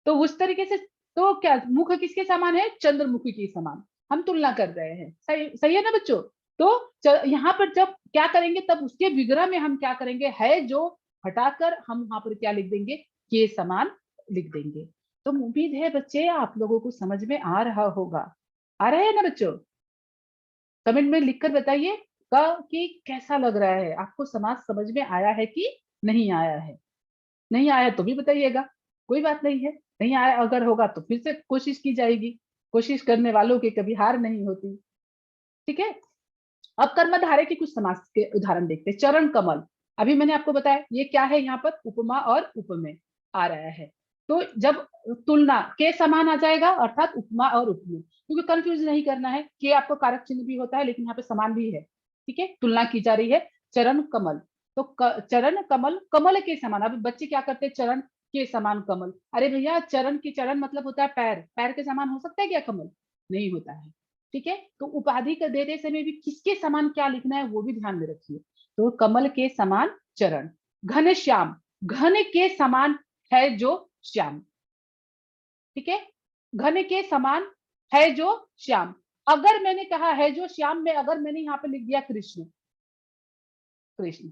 तो उस तरीके से, तो क्या मुख किसके समान है, चंद्रमुखी के समान हम तुलना कर रहे हैं। सही सही है ना बच्चों। तो यहाँ पर जब क्या करेंगे तब उसके विग्रह में हम क्या करेंगे, है जो हटाकर हम वहां पर क्या लिख देंगे, के समान लिख देंगे। तो उम्मीद है बच्चे आप लोगों को समझ में आ रहा होगा, आ रहा है ना बच्चों। कमेंट में लिखकर बताइए कि कैसा लग रहा है आपको, समाज समझ में आया है कि नहीं आया है। नहीं आया तो भी बताइएगा, कोई बात नहीं है। नहीं आया अगर होगा तो फिर से कोशिश की जाएगी, कोशिश करने वालों की कभी हार नहीं होती, ठीक है। अब कर्मधारय के कुछ समास के उदाहरण देखते हैं। चरण कमल, अभी मैंने आपको बताया ये क्या है, यहाँ पर उपमा और उपमेय आ रहा है। तो जब तुलना के समान आ जाएगा अर्थात उपमा और उपमेय, क्योंकि कंफ्यूज नहीं करना है, के आपको कारक चिन्ह भी होता है लेकिन यहाँ पे समान भी है, ठीक है, तुलना की जा रही है। चरण कमल, तो चरण कमल, कमल के समान। अब बच्चे क्या करते हैं, चरण के समान कमल, अरे भैया चरण की, चरण मतलब होता है पैर, पैर के समान हो सकता है क्या कमल, नहीं होता है, ठीक है। तो उपाधि का देते समय भी किसके समान क्या लिखना है वो भी ध्यान में रखिए। तो कमल के समान चरण। घन श्याम, घन के समान है जो श्याम, ठीक है, घन के समान है जो श्याम। अगर मैंने कहा है जो श्याम में अगर मैंने यहाँ पे लिख दिया कृष्ण, कृष्ण,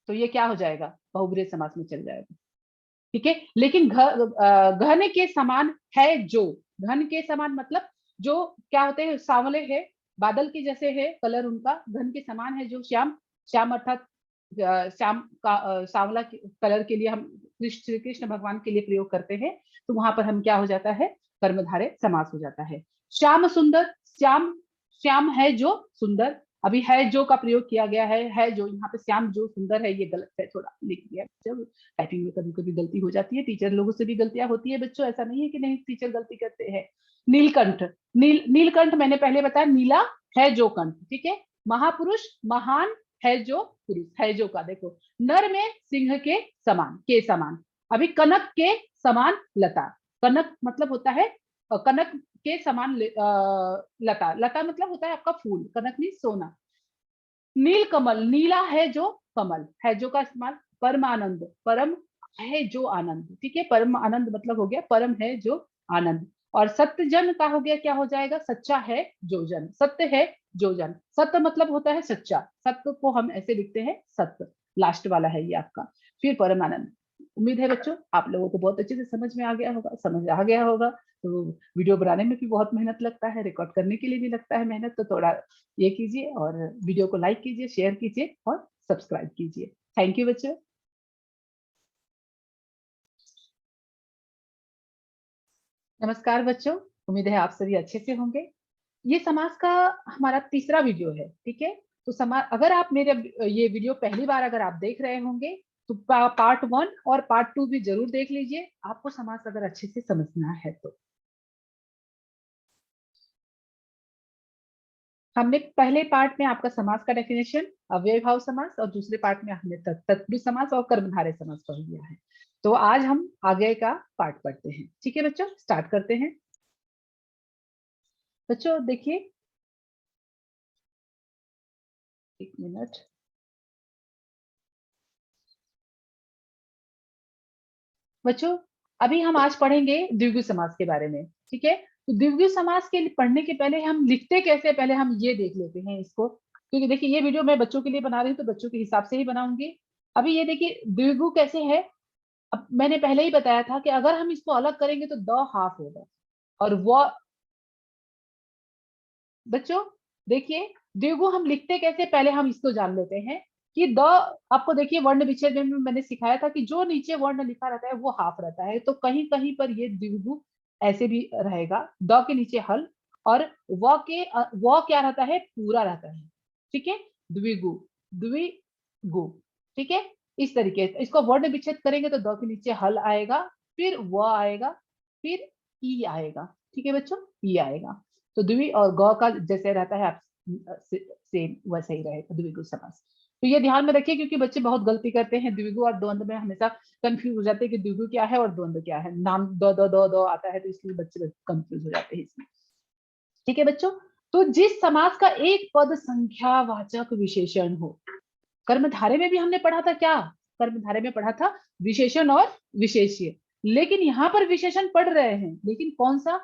तो ये क्या हो जाएगा, बहुब्रीहि समास में चल जाएगा, ठीक है। लेकिन घन के समान है जो, घन के समान मतलब जो क्या होते हैं, सांवले है, बादल के जैसे है कलर उनका, घन के समान है जो श्याम, श्याम अर्थात श्याम का सांवला कलर के लिए हम श्री कृष्ण भगवान के लिए प्रयोग करते हैं। तो वहां पर हम क्या हो जाता है, कर्मधारय समास हो जाता है। श्याम सुंदर, श्याम, श्याम है जो सुंदर, अभी है जो का प्रयोग किया गया है जो, यहाँ पे श्याम जो सुंदर है ये गलत है, थोड़ा लिख दिया, जब टाइपिंग में कभी कभी गलती हो जाती है, टीचर लोगों से भी गलतियां होती है बच्चों, ऐसा नहीं है कि नहीं टीचर गलती करते हैं। नीलकंठ, नीलकंठ मैंने पहले बताया, नीला है जो कंठ, ठीक है। महापुरुष, महान है जो पुरुष, है जो का देखो, नर में सिंह के समान, के समान। अभी कनक के समान लता, कनक मतलब होता है कनक के समान लता, लता मतलब होता है आपका फूल, कनक मीन सोना। नील कमल, नीला है जो कमल, है जो का इस्तेमाल। परमानंद, परम है जो आनंद, ठीक है, परम आनंद मतलब हो गया परम है जो आनंद। और सत्य जन का हो गया, क्या हो जाएगा, सच्चा है जो जन, सत्य है जो जन, सत्य मतलब होता है सच्चा, सत्य को हम ऐसे लिखते हैं सत्य, लास्ट वाला है ये आपका। फिर परमानंद। उम्मीद है बच्चों आप लोगों को बहुत अच्छे से समझ में आ गया होगा, समझ आ गया होगा। तो वीडियो बनाने में भी बहुत मेहनत लगता है, रिकॉर्ड करने के लिए भी लगता है मेहनत, तो थोड़ा ये कीजिए और वीडियो को लाइक कीजिए, शेयर कीजिए और सब्सक्राइब कीजिए। थैंक यू बच्चों। नमस्कार बच्चों, उम्मीद है आप सभी अच्छे से होंगे। ये समाज का हमारा तीसरा वीडियो है, ठीक है। तो समाज, अगर आप मेरे ये वीडियो पहली बार अगर आप देख रहे होंगे तो पार्ट 1 और पार्ट 2 भी जरूर देख लीजिए, आपको समाज अगर अच्छे से समझना है तो। हमने पहले पार्ट में आपका समास का डेफिनेशन, अव्ययभाव समास, और दूसरे पार्ट में हमने तत्पुरुष समास और कर्मधारय समास पढ़ लिया है। तो आज हम आगे का पार्ट पढ़ते हैं। ठीक है बच्चों, स्टार्ट करते हैं। बच्चों देखिए, एक मिनट। बच्चों अभी हम आज पढ़ेंगे द्विगु समास के बारे में। ठीक है, तो द्विगु समास के लिए पढ़ने के पहले हम लिखते कैसे, पहले हम ये देख लेते हैं इसको, क्योंकि देखिए ये वीडियो मैं बच्चों के लिए बना रही हूँ तो बच्चों के हिसाब से ही बनाऊंगी। अभी ये देखिए द्विगु कैसे है। अब मैंने पहले ही बताया था कि अगर हम इसको अलग करेंगे तो द हाफ होगा, और वो बच्चों देखिए द्विगु हम लिखते कैसे, पहले हम इसको जान लेते हैं कि द, आपको देखिए वर्ण विच्छेद में मैंने सिखाया था कि जो नीचे वर्ण लिखा रहता है वो हाफ रहता है, तो कहीं कहीं पर ये द्विगु ऐसे भी रहेगा, द के नीचे हल, और व क्या रहता है, पूरा रहता है। ठीक है, द्विगु, द्विगु। ठीक है, इस तरीके से इसको वर्ण विच्छेद करेंगे तो द के नीचे हल आएगा, फिर व आएगा, फिर ई आएगा। ठीक है बच्चों, ई आएगा। तो द्वि और गौ का जैसे रहता है सेम वैसे ही रहेगा द्विगु समास। तो ये ध्यान में रखिए, क्योंकि बच्चे बहुत गलती करते हैं, द्विगु और द्वंद्व में हमेशा कंफ्यूज हो जाते हैं कि द्विगु क्या है और द्वंद्व क्या है। नाम दो दो दो दो आता है तो इसलिए बच्चे कंफ्यूज हो जाते हैं इसमें। ठीक है बच्चों, तो जिस समास का एक पद संख्यावाचक विशेषण हो, कर्मधारय में भी हमने पढ़ा था क्या, कर्मधारय में पढ़ा था विशेषण और विशेष्य, लेकिन यहाँ पर विशेषण पढ़ रहे हैं, लेकिन कौन सा,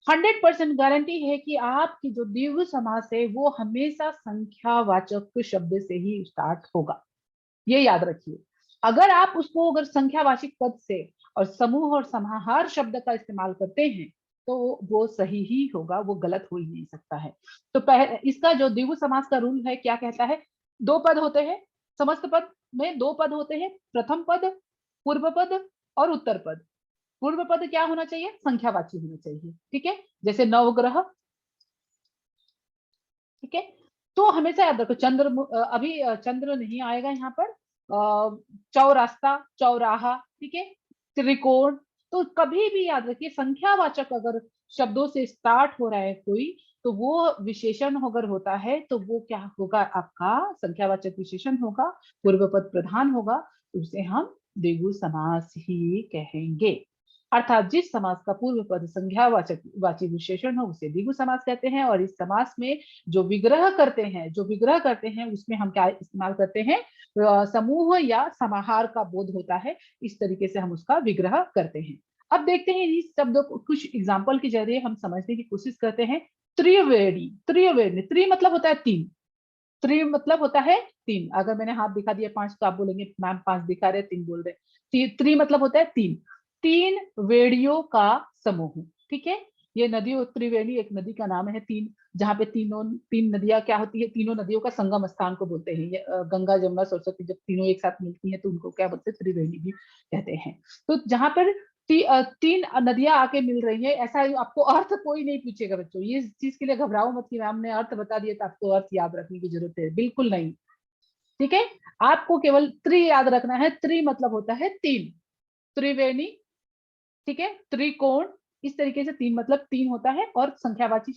100% गारंटी है कि आपकी जो द्विगु समास है वो हमेशा संख्यावाचक शब्द से ही स्टार्ट होगा। ये याद रखिए, अगर आप उसको अगर संख्यावाचक पद से और समूह और समाहार शब्द का इस्तेमाल करते हैं तो वो सही ही होगा, वो गलत हो ही नहीं सकता है। तो इसका जो द्विगु समास का रूल है क्या कहता है, दो पद होते हैं, समस्त पद में दो पद होते हैं, प्रथम पद, पूर्व पद और उत्तर पद। पूर्व पद क्या होना चाहिए, संख्यावाची होना चाहिए। ठीक है, जैसे नवग्रह। ठीक है, तो हमेशा याद रखो चंद्र, अभी चंद्र नहीं आएगा यहाँ पर, चौरास्ता, चौराहा। ठीक है, त्रिकोण। तो कभी भी याद रखिए संख्यावाचक अगर शब्दों से स्टार्ट हो रहा है कोई, तो वो विशेषण अगर होता है तो वो क्या होगा, आपका संख्यावाचक विशेषण होगा, पूर्व पद प्रधान होगा, तो उसे हम द्विगु समास ही कहेंगे। अर्थात जिस समास का पूर्व पद संख्यावाचक वाची विशेषण हो उसे द्विगु समास कहते हैं। और इस समास में जो विग्रह करते हैं, उसमें हम क्या इस्तेमाल करते हैं, समूह या समाहार का बोध होता है, इस तरीके से हम उसका विग्रह करते हैं। अब देखते हैं इस शब्दों को कुछ एग्जाम्पल के जरिए हम समझने की कोशिश करते हैं। त्रिवेणी, त्रिवेणी, त्रि मतलब होता है तीन, त्रि मतलब होता है तीन। अगर मैंने हाथ दिखा दिया पांच तो आप बोलेंगे मैम पांच दिखा रहे, तीन बोल रहे। त्रि मतलब होता है तीन, तीन वेड़ियों का समूह। ठीक है, ये नदी, त्रिवेणी एक नदी का नाम है, तीन, जहाँ पे तीन नदियां क्या होती है, तीनों नदियों का संगम स्थान को बोलते हैं। गंगा जमुना सरस्वती जब तीनों एक साथ मिलती हैं तो उनको क्या बोलते हैं, त्रिवेणी भी कहते हैं। तो जहाँ पर तीन नदियां आके मिल रही है, ऐसा आपको अर्थ कोई नहीं पूछेगा बच्चों, ये चीज के लिए घबराओ मत कि मैम ने अर्थ बता दिया तो आपको अर्थ याद रखने की जरूरत है, बिल्कुल नहीं। ठीक है, आपको केवल त्रि याद रखना है, त्रि मतलब होता है तीन, त्रिवेणी। ठीक है, त्रिकोण, इस तरीके से तीन मतलब तीन होता है, और संख्यावाची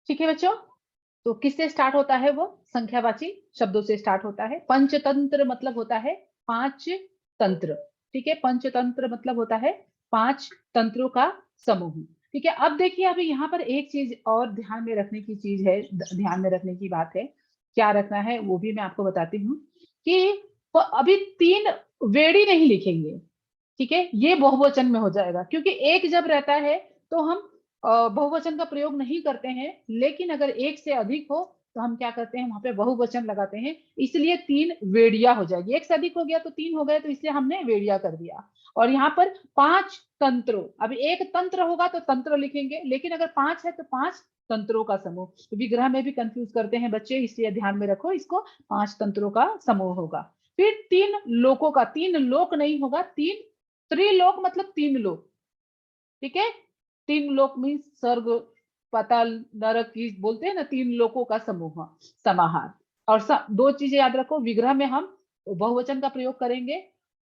ठीक है बच्चों, तो किससे स्टार्ट होता है, वो संख्यावाची शब्दों से स्टार्ट होता है। पंचतंत्र मतलब होता है पांच तंत्र। ठीक है, पंचतंत्र मतलब होता है पांच तंत्रों का समूह। ठीक है, अब देखिए अभी यहाँ पर एक चीज और ध्यान में रखने की चीज है, ध्यान में रखने की बात है, क्या रखना है वो भी मैं आपको बताती हूँ कि अभी तीन वेड़ी नहीं लिखेंगे। ठीक है, ये बहुवचन में हो जाएगा, क्योंकि एक जब रहता है तो हम बहुवचन का प्रयोग नहीं करते हैं, लेकिन अगर एक से अधिक हो तो हम क्या करते हैं, वहां पे बहुवचन लगाते हैं, इसलिए तीन वेड़िया हो जाएगी। एक से अधिक हो गया तो तीन हो गए, तो इसलिए हमने वेड़िया कर दिया। और यहाँ पर पांच तंत्रों, अब एक तंत्र होगा तो तंत्र लिखेंगे, लेकिन अगर पांच है तो पांच तंत्रों का समूह। तो विग्रह में भी कंफ्यूज करते हैं बच्चे, इसलिए ध्यान में रखो, इसको पांच तंत्रों का समूह होगा। फिर तीन लोकों का, तीन लोक नहीं होगा, तीन त्रिलोक मतलब तीन लोक। ठीक है, तीन लोक मीन्स स्वर्ग, पाताल, नरक की बोलते हैं ना, तीन लोकों का समूह, समाहार। और दो चीजें याद रखो, विग्रह में हम बहुवचन का प्रयोग करेंगे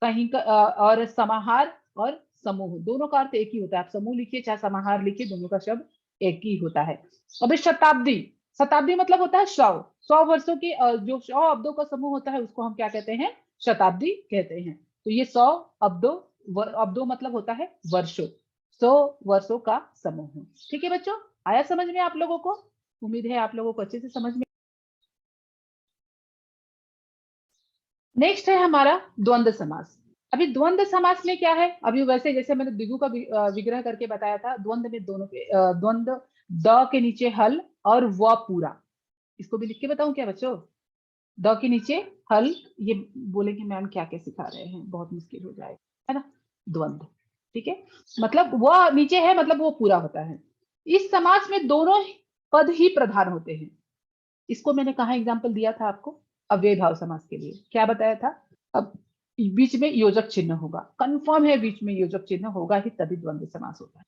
कहीं का, और समाहार और समूह, दोनों का अर्थ एक ही होता है। आप समूह लिखिए चाहे समाहार लिखिए, दोनों का शब्द एक ही होता है। अब शताब्दी, शताब्दी मतलब होता है 100 वर्षों की, जो 100 अब्दों का समूह होता है उसको हम क्या कहते हैं, शताब्दी कहते हैं। तो ये 100 अब्दों, अब्दों मतलब होता है वर्षों, 100 वर्षों का समूह। ठीक है बच्चों, आया समझ में आप लोगों को? उम्मीद है आप लोगों को अच्छे से समझ में। नेक्स्ट है हमारा द्वंद्व समास। अभी द्वंद्व समास में क्या है, अभी वैसे जैसे मैंने द्विगु का विग्रह करके बताया था, द्वंद्व में दोनों के द्वंद्व, द के नीचे हल और व पूरा, इसको भी लिख के बताऊं क्या बच्चों? द के नीचे हल, ये बोलेंगे मैम क्या क्या सिखा रहे हैं, बहुत मुश्किल हो जाएगा, है ना। द्वंद्व, ठीक है, मतलब वह नीचे है मतलब वो पूरा होता है। इस समास में दोनों पद ही प्रधान होते हैं। इसको मैंने कहा एग्जाम्पल दिया था आपको, अव्यय भाव समास के लिए क्या बताया था। अब बीच में योजक चिन्ह होगा, कंफर्म है बीच में योजक चिन्ह होगा ही तभी द्वंद्व समास होता है,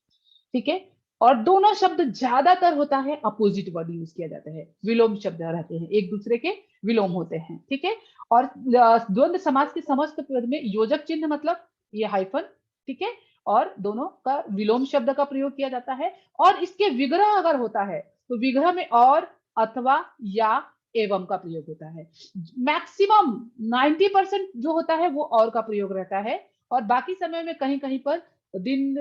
ठीक है। और दोनों शब्द ज्यादातर होता है अपोजिट वर्ड यूज किया जाता है, विलोम शब्द रहते हैं, एक दूसरे के विलोम होते हैं, ठीक है। और द्वंद्व समास के समस्त पद में योजक चिन्ह मतलब ये हाइफन, ठीक है, और दोनों का विलोम शब्द का प्रयोग किया जाता है। और इसके विग्रह अगर होता है तो विग्रह में और, अथवा, या, एवं का प्रयोग होता है। मैक्सिमम 90% जो होता है वो और का प्रयोग रहता है, और बाकी समय में कहीं कहीं पर दिन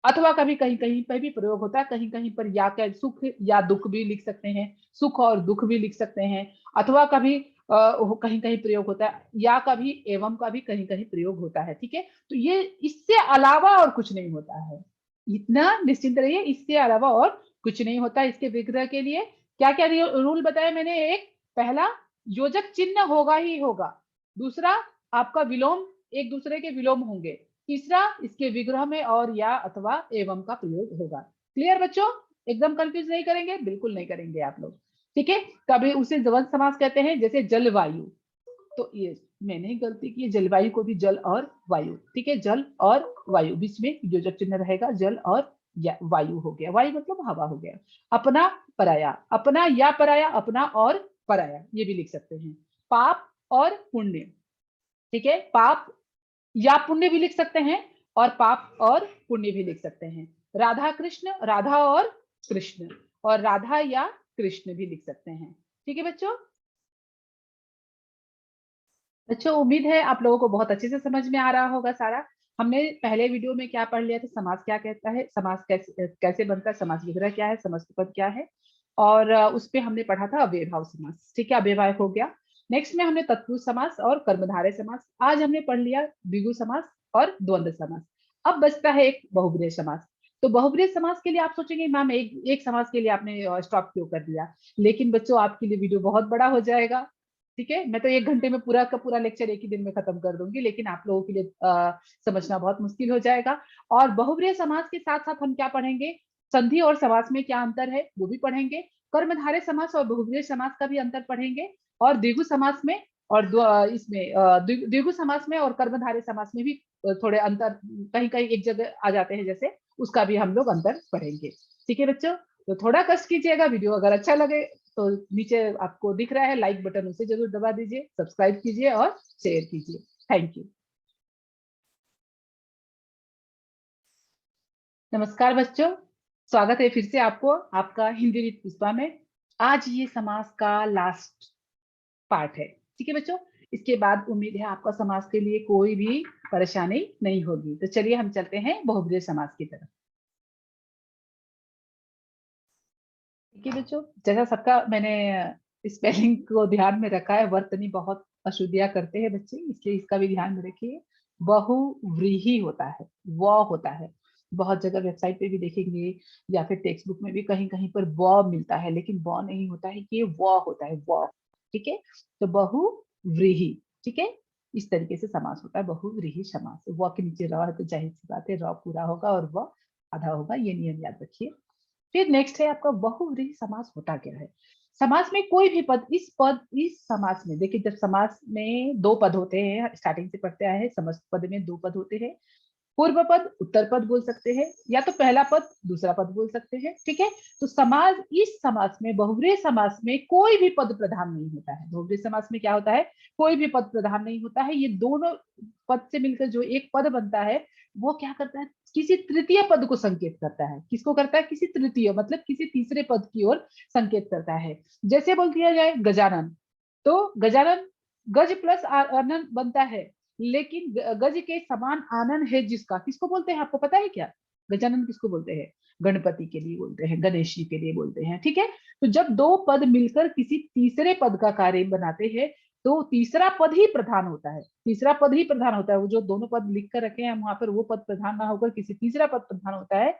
अथवा का भी कहीं कहीं पर भी प्रयोग होता है, कहीं कहीं पर या का सुख या दुख भी लिख सकते हैं, सुख और दुख भी लिख सकते हैं। अथवा का भी कहीं कहीं प्रयोग होता है, या का भी, एवं का भी कहीं कहीं प्रयोग होता है, ठीक है। तो ये इससे अलावा और कुछ नहीं होता है, इतना निश्चिंत रहिए, इससे अलावा और कुछ नहीं होता। इसके विग्रह के लिए क्या क्या रूल बताया मैंने, एक, पहला योजक चिन्ह होगा ही होगा, दूसरा आपका विलोम, एक दूसरे के विलोम होंगे, तीसरा इसके विग्रह में और, या, अथवा, एवं का प्रयोग होगा। क्लियर बच्चों, एकदम कंफ्यूज नहीं करेंगे, बिल्कुल नहीं करेंगे आप लोग, ठीक है। कभी उसे द्वंद्व समास कहते हैं, जैसे जलवायु, तो ये मैंने गलती की, जलवायु को भी जल और वायु, ठीक है, जल और वायु, बीच में योजक चिन्ह रहेगा, जल और या वायु हो गया, वायु मतलब हवा हो गया। अपना पराया, अपना या पराया, अपना और पराया, ये भी लिख सकते हैं। पाप और पुण्य, ठीक है, पाप या पुण्य भी लिख सकते हैं, और पाप और पुण्य भी लिख सकते हैं। राधा कृष्ण, राधा और कृष्ण, और राधा या कृष्ण भी लिख सकते हैं, ठीक है बच्चों। बच्चों उम्मीद है आप लोगों को बहुत अच्छे से समझ में आ रहा होगा सारा। हमने पहले वीडियो में क्या पढ़ लिया था, समास क्या कहता है, समास कैसे कैसे बनता है, समास विग्रह क्या है, समस्त पद क्या है, और उस पे हमने पढ़ा था अव्ययभाव समास, ठीक है, अव्ययभाव हो गया। नेक्स्ट में हमने तत्पुरुष समास और कर्मधारय समास, आज हमने पढ़ लिया द्विगु समास और द्वंद्व समास। अब बचता है एक बहुब्रीहि समास। तो बहुब्रीहि समास के लिए आप सोचेंगे मैम एक समास के लिए आपने स्टॉप क्यों कर दिया, लेकिन बच्चों आपके लिए वीडियो बहुत बड़ा हो जाएगा, ठीक है। मैं तो 1 घंटे में पूरा का पूरा लेक्चर एक ही दिन में खत्म कर दूंगी, लेकिन आप लोगों के लिए समझना बहुत मुश्किल हो जाएगा। और बहुब्रीहि समास के साथ साथ हम क्या पढ़ेंगे, संधि और समास में क्या अंतर है वो भी पढ़ेंगे, कर्मधारय समास और बहुब्रीहि समास का भी अंतर पढ़ेंगे, और द्विगु समास में और इसमें द्विगु समास में और कर्मधारय समास में भी थोड़े अंतर कहीं कहीं एक जगह आ जाते हैं जैसे, उसका भी हम लोग अंतर पढ़ेंगे, ठीक है बच्चों। तो थोड़ा कष्ट कीजिएगा, वीडियो अगर अच्छा लगे तो नीचे आपको दिख रहा है लाइक बटन, उसे जरूर दबा दीजिए, सब्सक्राइब कीजिए और शेयर कीजिए। Thank you. नमस्कार बच्चों, स्वागत है फिर से आपको आपका हिंदी विद पुष्पा में। आज ये समास का लास्ट पार्ट है, ठीक है बच्चों। इसके बाद उम्मीद है आपका समास के लिए कोई भी परेशानी नहीं होगी। तो चलिए हम चलते हैं बहुब्रीहि समास की तरफ, ठीक है बच्चों। जैसा सबका मैंने स्पेलिंग को ध्यान में रखा है, वर्तनी बहुत अशुद्धियां करते हैं बच्चे, इसलिए इसका भी ध्यान में रखिए। बहुव्रीहि होता है, व होता है, बहुत जगह वेबसाइट पे भी देखेंगे या फिर टेक्स्ट बुक में भी कहीं कहीं पर व मिलता है, लेकिन व नहीं होता है, ये व होता है, व, ठीक है। तो बहुव्रीहि, ठीक है, इस तरीके से समास होता है बहुव्रीहि समास। व के नीचे र है तो जाहिर सी बात है र पूरा होगा और व आधा होगा, ये नियम याद रखिए। फिर नेक्स्ट है आपका बहुव्रीहि समास होता क्या है। समास में कोई भी पद, इस समास में देखिए, जब समास में 2 पद होते हैं, स्टार्टिंग से पढ़ते आए हैं, समस्त पद में 2 पद होते हैं, पूर्व पद उत्तर पद बोल सकते हैं, या तो पहला पद दूसरा पद बोल सकते हैं। ठीक है, तो समास, इस समास में, बहुव्रीहि समास में कोई भी पद प्रधान नहीं होता है। बहुव्रीहि समास में क्या होता है, कोई भी पद प्रधान नहीं होता है। ये दोनों पद से मिलकर जो एक पद बनता है वो क्या करता है, किसी तृतीय पद को संकेत करता है। किसको करता है, किसी तृतीय, मतलब किसी तीसरे पद की ओर संकेत करता है। जैसे बोल दिया जाए गजानन, तो गजानन गज प्लस आनन बनता है, लेकिन गज के समान आनन है जिसका, किसको बोलते हैं आपको पता है क्या? गजानन किसको बोलते हैं? गणपति के लिए बोलते हैं, गणेश जी के लिए बोलते हैं। ठीक है, तो जब दो पद मिलकर किसी तीसरे पद का कार्य बनाते हैं तो तीसरा पद ही प्रधान होता है। तीसरा पद ही प्रधान होता है। वो जो दोनों पद लिख कर रखे हैं वहां पर, वो पद प्रधान ना होकर किसी तीसरा पद प्रधान होता है।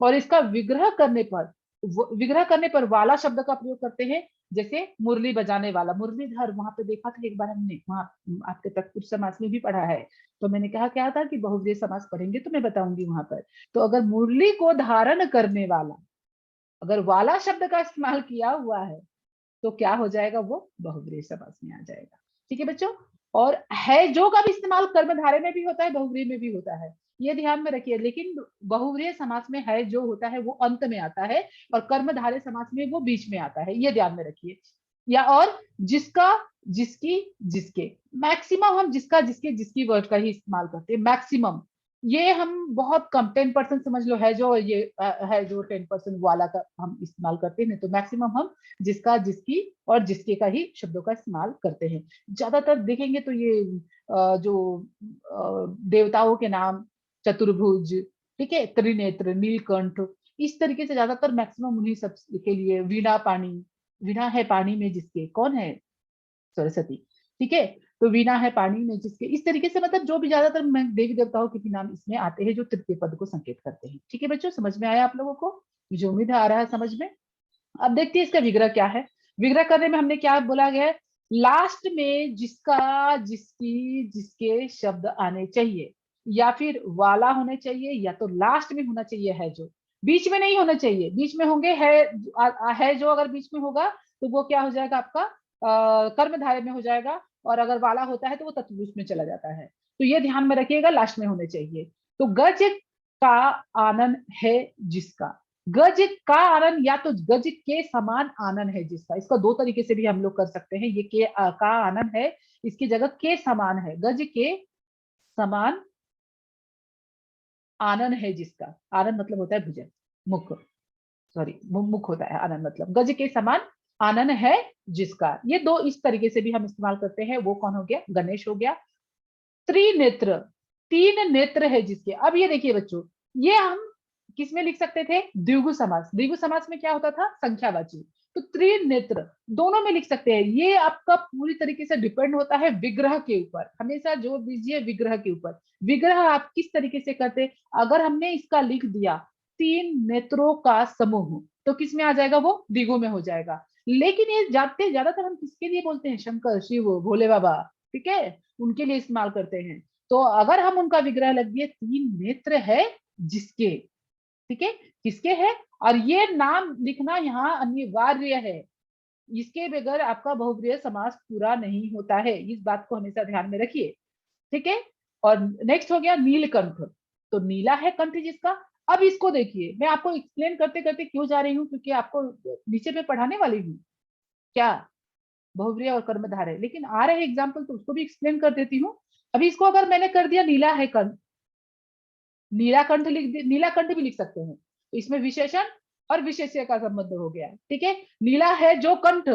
और इसका विग्रह करने पर वाला शब्द का प्रयोग करते हैं। जैसे मुरली बजाने वाला, मुरलीधर, वहां पे देखा था एक बार हमने, वहां आपके तत्पुरुष समास में भी पढ़ा है। तो मैंने कहा क्या था कि बहुव्रीहि समास पढ़ेंगे तो मैं बताऊंगी वहां पर। तो अगर मुरली को धारण करने वाला, अगर वाला शब्द का इस्तेमाल किया हुआ है तो क्या हो जाएगा, वो बहुव्रीहि समास में आ जाएगा। ठीक है बच्चों, और है जो का भी इस्तेमाल कर्मधारय में भी होता है, बहुव्रीहि में भी होता है, ये ध्यान में रखिए। लेकिन बहुव्रीहि समास में है जो होता है वो अंत में आता है, और कर्मधारय समास में वो बीच में आता है, ये ध्यान में रखिए। या और जिसका, जिसकी, जिसके, मैक्सिमम हम जिसका, जिसके, जिसकी वर्ड का ही इस्तेमाल करते हैं, मैक्सिमम। ये हम बहुत कम, 10% समझ लो है जो, ये है जो 10% वाला का हम इस्तेमाल करते हैं, तो मैक्सिमम हम जिसका, जिसकी और जिसके का ही शब्दों का इस्तेमाल करते हैं। ज्यादातर देखेंगे तो ये जो देवताओं के नाम, चतुर्भुज, ठीक है, त्रिनेत्र, नीलकंठ, इस तरीके से ज्यादातर मैक्सिमम उन्हीं सब के लिए। वीणा पानी, वीणा है पानी में जिसके, कौन है? सरस्वती। ठीक है, तो वीणा है पानी में जिसके, इस तरीके से मतलब जो भी ज्यादातर देवी देवताओं के भी नाम इसमें आते हैं जो तृतीय पद को संकेत करते हैं। ठीक है बच्चों, समझ में आया आप लोगों को? मुझे उम्मीद है आ रहा है समझ में। अब देखते हैं इसका विग्रह क्या है। विग्रह करने में हमने क्या बोला गया है, लास्ट में जिसका, जिसकी, जिसके शब्द आने चाहिए, या फिर वाला होने चाहिए, या तो लास्ट में होना चाहिए है जो, बीच में नहीं होना चाहिए। बीच में होंगे है जो अगर बीच में होगा तो वो क्या हो जाएगा आपका, कर्मधारय में हो जाएगा। और अगर वाला होता है तो वो तत्पुरुष में चला जाता है। तो ये ध्यान में रखिएगा, लास्ट में होने चाहिए। तो गज का आनन है जिसका, गज का आनन, या तो गज के समान आनन है जिसका, इसका दो तरीके से भी हम लोग कर सकते हैं। ये का आनन है, इसकी जगह के समान है, गज के समान आनन है जिसका। आनन मतलब होता है भुजन, मुख, सॉरी मुख होता है आनन, मतलब गज के समान आनन है जिसका। ये दो इस तरीके से भी हम इस्तेमाल करते हैं। वो कौन हो गया, गणेश हो गया। त्रिनेत्र, तीन नेत्र है जिसके। अब ये देखिए बच्चों, ये हम किस में लिख सकते थे, द्विगु समास। द्विगु समास में क्या होता था, संख्यावाची। तो त्रिनेत्र दोनों में लिख सकते हैं। ये आपका पूरी तरीके से डिपेंड होता है विग्रह के ऊपर। हमेशा जोर दीजिए विग्रह के ऊपर। विग्रह आप किस तरीके से करते, अगर हमने इसका लिख दिया तीन नेत्रों का समूह, तो किस में आ जाएगा, वो द्विगु में हो जाएगा। लेकिन ये जाते ज्यादातर हम किसके लिए बोलते हैं, शंकर, शिव, भोले बाबा, ठीक है, उनके लिए इस्तेमाल करते हैं। तो अगर हम उनका विग्रह लग दिए, तीन नेत्र है जिसके, ठीक है, किसके है, और ये नाम लिखना यहाँ अनिवार्य है। इसके बगैर आपका बहुव्रीहि समास पूरा नहीं होता है, इस बात को हमेशा ध्यान में रखिए। ठीक है, और नेक्स्ट हो गया नीलकंठ। तो नीला है कंठ जिसका। अब इसको देखिए, मैं आपको एक्सप्लेन करते करते क्यों जा रही हूँ, क्योंकि आपको नीचे पे पढ़ाने वाली हूँ क्या, बहुव्रीहि और कर्मधारय, लेकिन आ रहे एग्जाम्पल तो उसको भी एक्सप्लेन कर देती हूँ। अभी इसको अगर मैंने कर दिया नीला है कंठ, नीलाकंठ नीलाकंठ भी लिख सकते हैं। तो इसमें विशेषण और विशेष्य का संबंध हो गया। ठीक है, नीला है जो कंठ,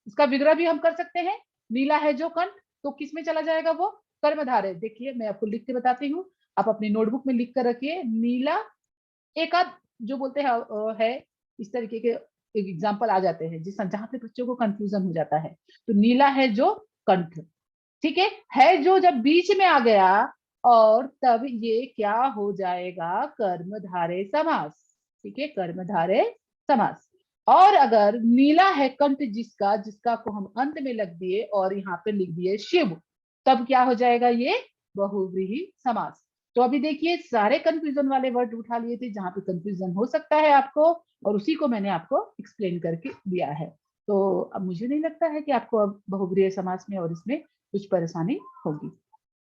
इसका विग्रह भी हम कर सकते हैं। नीला है जो कंठ, तो किस में चला जाएगा, वो कर्मधारय। देखिए मैं आपको लिख के बताती हूँ, आप अपनी नोटबुक में लिख कर रखिए। नीला, एक आध जो बोलते हैं है, इस तरीके के एग्जाम्पल आ जाते हैं जिस जहां पे बच्चों को कंफ्यूजन हो जाता है। तो नीला है जो कंठ, ठीक है जो जब बीच में आ गया, और तब ये क्या हो जाएगा, कर्मधारय समास। ठीक है, कर्मधारय समास। और अगर नीला है कंठ जिसका, जिसका को हम अंत में लग दिए और यहाँ पे लिख दिए शिव, तब क्या हो जाएगा, ये बहुव्रीहि समास। तो अभी देखिए सारे कंफ्यूजन वाले वर्ड उठा लिए थे जहां पे कंफ्यूजन हो सकता है आपको, और उसी को मैंने आपको एक्सप्लेन करके दिया है। तो अब मुझे नहीं लगता है कि आपको अब बहुव्रीहि समास में और इसमें कुछ परेशानी होगी।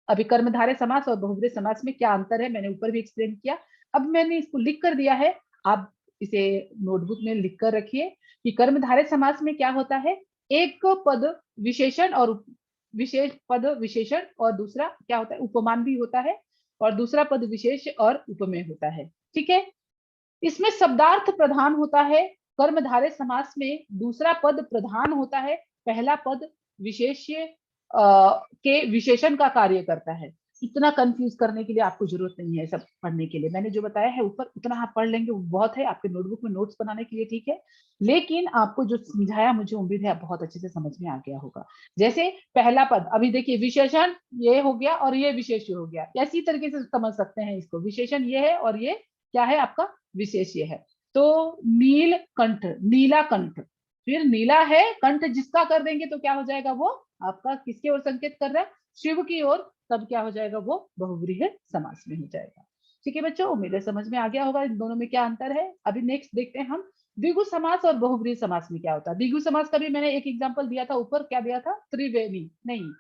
अभी कर्मधारय समास और बहुब्रीहि समास में क्या अंतर है मैंने ऊपर भी एक्सप्लेन किया। अब मैंने इसको लिख कर दिया है, आप इसे नोटबुक में लिख कर रखिए कि कर्मधारय समास में क्या होता है, एक पद विशेषण और विशेष पद विशेषण और दूसरा क्या होता है उपमान भी होता है, और दूसरा पद विशेष और उपमेय होता है। ठीक है, इसमें शब्दार्थ प्रधान होता है। कर्मधारय समास में दूसरा पद प्रधान होता है, पहला पद विशेष्य के विशेषण का कार्य करता है। इतना कंफ्यूज करने के लिए आपको जरूरत नहीं है, सब पढ़ने के लिए मैंने जो बताया है ऊपर उतना आप पढ़ लेंगे, वो बहुत है आपके नोटबुक में नोट्स बनाने के लिए। ठीक है, लेकिन आपको जो समझाया मुझे उम्मीद है आप बहुत अच्छे से समझ में आ गया होगा। जैसे पहला पद, अभी देखिए विशेषण ये हो गया और ये विशेष्य हो गया, इसी तरीके से समझ सकते हैं इसको, विशेषण ये है और ये क्या है आपका विशेष्य है। तो नीलकंठ, नीला कंठ, फिर नीला है कंठ जिसका कर देंगे तो क्या हो जाएगा, वो आपका किसकी ओर संकेत कर रहा है, शिव की ओर, तब क्या हो जाएगा, वो बहुव्रीहि समास में हो जाएगा। ठीक है बच्चों, उम्मीद है समझ में आ गया होगा इन दोनों में क्या अंतर है। अभी नेक्स्ट देखते हैं हम द्विगु समास और बहुव्रीहि समास में क्या होता है। द्विगु समास का भी मैंने एक एग्जांपल दिया था ऊपर, क्या दिया था, त्रिवेणी नहीं,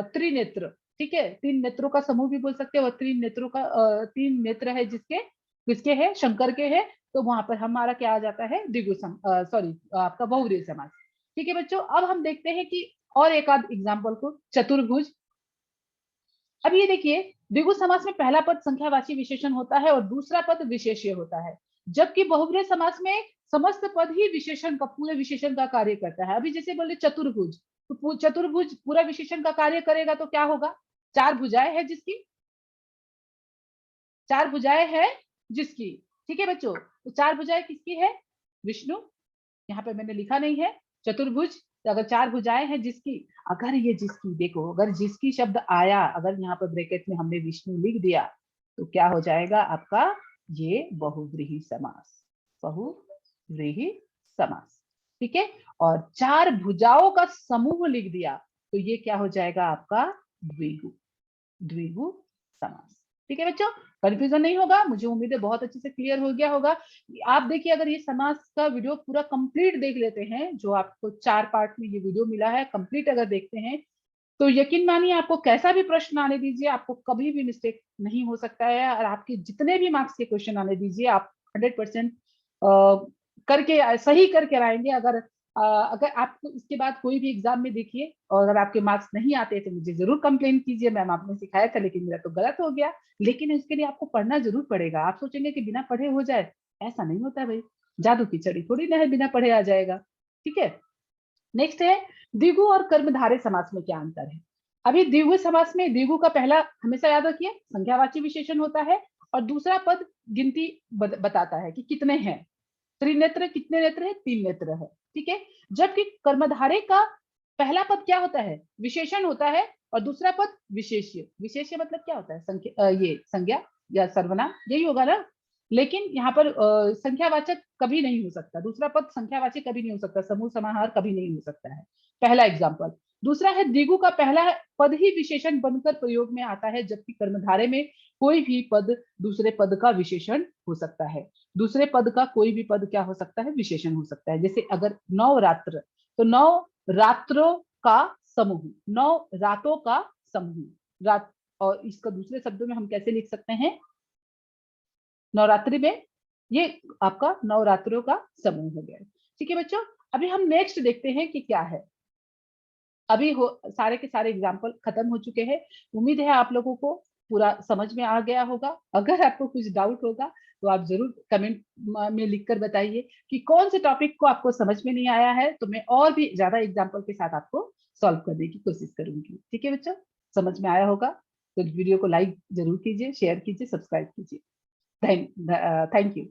त्रिनेत्र। ठीक है, तीन नेत्रों का समूह भी बोल सकते हो, और तीन नेत्रों का तीन नेत्र है जिसके किसके है, शंकर के है, तो वहां पर हमारा क्या आ जाता है, द्विगु सॉरी आपका बहुव्रीहि समास। ठीक है बच्चों, अब हम देखते हैं कि और एक आध एग्जाम्पल को, चतुर्भुज। अब ये देखिए द्विगु समास में पहला पद संख्यावाची विशेषण होता है और दूसरा पद विशेष्य होता है, जबकि बहुव्रीहि समास में समस्त पद ही विशेषण का, पूरे विशेषण का कार्य करता है। अभी जैसे बोले चतुर्भुज, तो चतुर्भुज पूरा विशेषण का कार्य करेगा तो क्या होगा, चार भुजाएं है जिसकी, चार भुजाएं है जिसकी। ठीक है बच्चों, तो चार भुजाएं किसकी है, विष्णु, यहाँ पे मैंने लिखा नहीं है, चतुर्भुज, तो अगर चार भुजाएं हैं जिसकी, अगर ये जिसकी देखो, अगर जिसकी शब्द आया, अगर यहाँ पर ब्रैकेट में हमने विष्णु लिख दिया तो क्या हो जाएगा आपका, ये बहुव्रीहि समास, बहुव्रीहि समास। ठीक है, और चार भुजाओं का समूह लिख दिया तो ये क्या हो जाएगा आपका, द्विगु, द्विगु समास। ठीक है बच्चों, कंफ्यूजन नहीं होगा, मुझे उम्मीद है बहुत अच्छे से क्लियर हो गया होगा। आप देखिए अगर ये समास का वीडियो पूरा कंप्लीट देख लेते हैं, जो आपको 4 पार्ट में ये वीडियो मिला है, कंप्लीट अगर देखते हैं तो यकीन मानिए आपको कैसा भी प्रश्न आने दीजिए, आपको कभी भी मिस्टेक नहीं हो सकता है, और आपके जितने भी मार्क्स के क्वेश्चन आने दीजिए आप 100% करके सही करके आएंगे। अगर आपको इसके बाद कोई भी एग्जाम में देखिए और अगर आपके मार्क्स नहीं आते तो मुझे जरूर कंप्लेन कीजिए, मैम आपने सिखाया था लेकिन मेरा तो गलत हो गया। लेकिन इसके लिए आपको पढ़ना जरूर पड़ेगा। आप सोचेंगे कि बिना पढ़े हो जाए, ऐसा नहीं होता भाई, जादू की छड़ी थोड़ी ना है बिना पढ़े आ जाएगा। ठीक है, नेक्स्ट है द्विगु और कर्मधारय समास में क्या अंतर है। अभी द्विगु समास में द्विगु का पहला हमेशा याद रखिए संख्यावाची विशेषण होता है और दूसरा पद गिनती बताता है कि कितने हैं, त्रिनेत्र कितने नेत्र है, तीन नेत्र है। ठीक है, जबकि कर्मधारय का पहला पद क्या होता है, विशेषण होता है, और दूसरा पद विशेष्य। विशेष्य मतलब क्या होता है, संख्या, ये संज्ञा या सर्वनाम, यही होगा ना। लेकिन यहाँ पर संख्यावाचक कभी नहीं हो सकता, दूसरा पद संख्यावाचक कभी नहीं हो सकता, समूह समाहार कभी नहीं हो सकता है, पहला एग्जाम्पल। दूसरा है द्विगु का पहला पद ही विशेषण बनकर प्रयोग में आता है, जबकि कर्मधारय में कोई भी पद दूसरे पद का विशेषण हो सकता है। दूसरे पद का कोई भी पद क्या हो सकता है, विशेषण हो सकता है। जैसे अगर नवरात्र, तो नौ रात्रों का समूह, नौ रातों का समूह, रात, और इसका दूसरे शब्दों में हम कैसे लिख सकते हैं, नवरात्रि में ये आपका नवरात्रों का समूह हो गया। ठीक है बच्चों, अभी हम नेक्स्ट देखते हैं कि क्या है। अभी सारे के सारे एग्जाम्पल खत्म हो चुके हैं। उम्मीद है आप लोगों को पूरा समझ में आ गया होगा। अगर आपको कुछ डाउट होगा तो आप जरूर कमेंट में लिखकर बताइए कि कौन से टॉपिक को आपको समझ में नहीं आया है, तो मैं और भी ज्यादा एग्जाम्पल के साथ आपको सॉल्व करने की कोशिश करूंगी। ठीक है बच्चों, समझ में आया होगा तो वीडियो को लाइक जरूर कीजिए, शेयर कीजिए, सब्सक्राइब कीजिए। Thank you.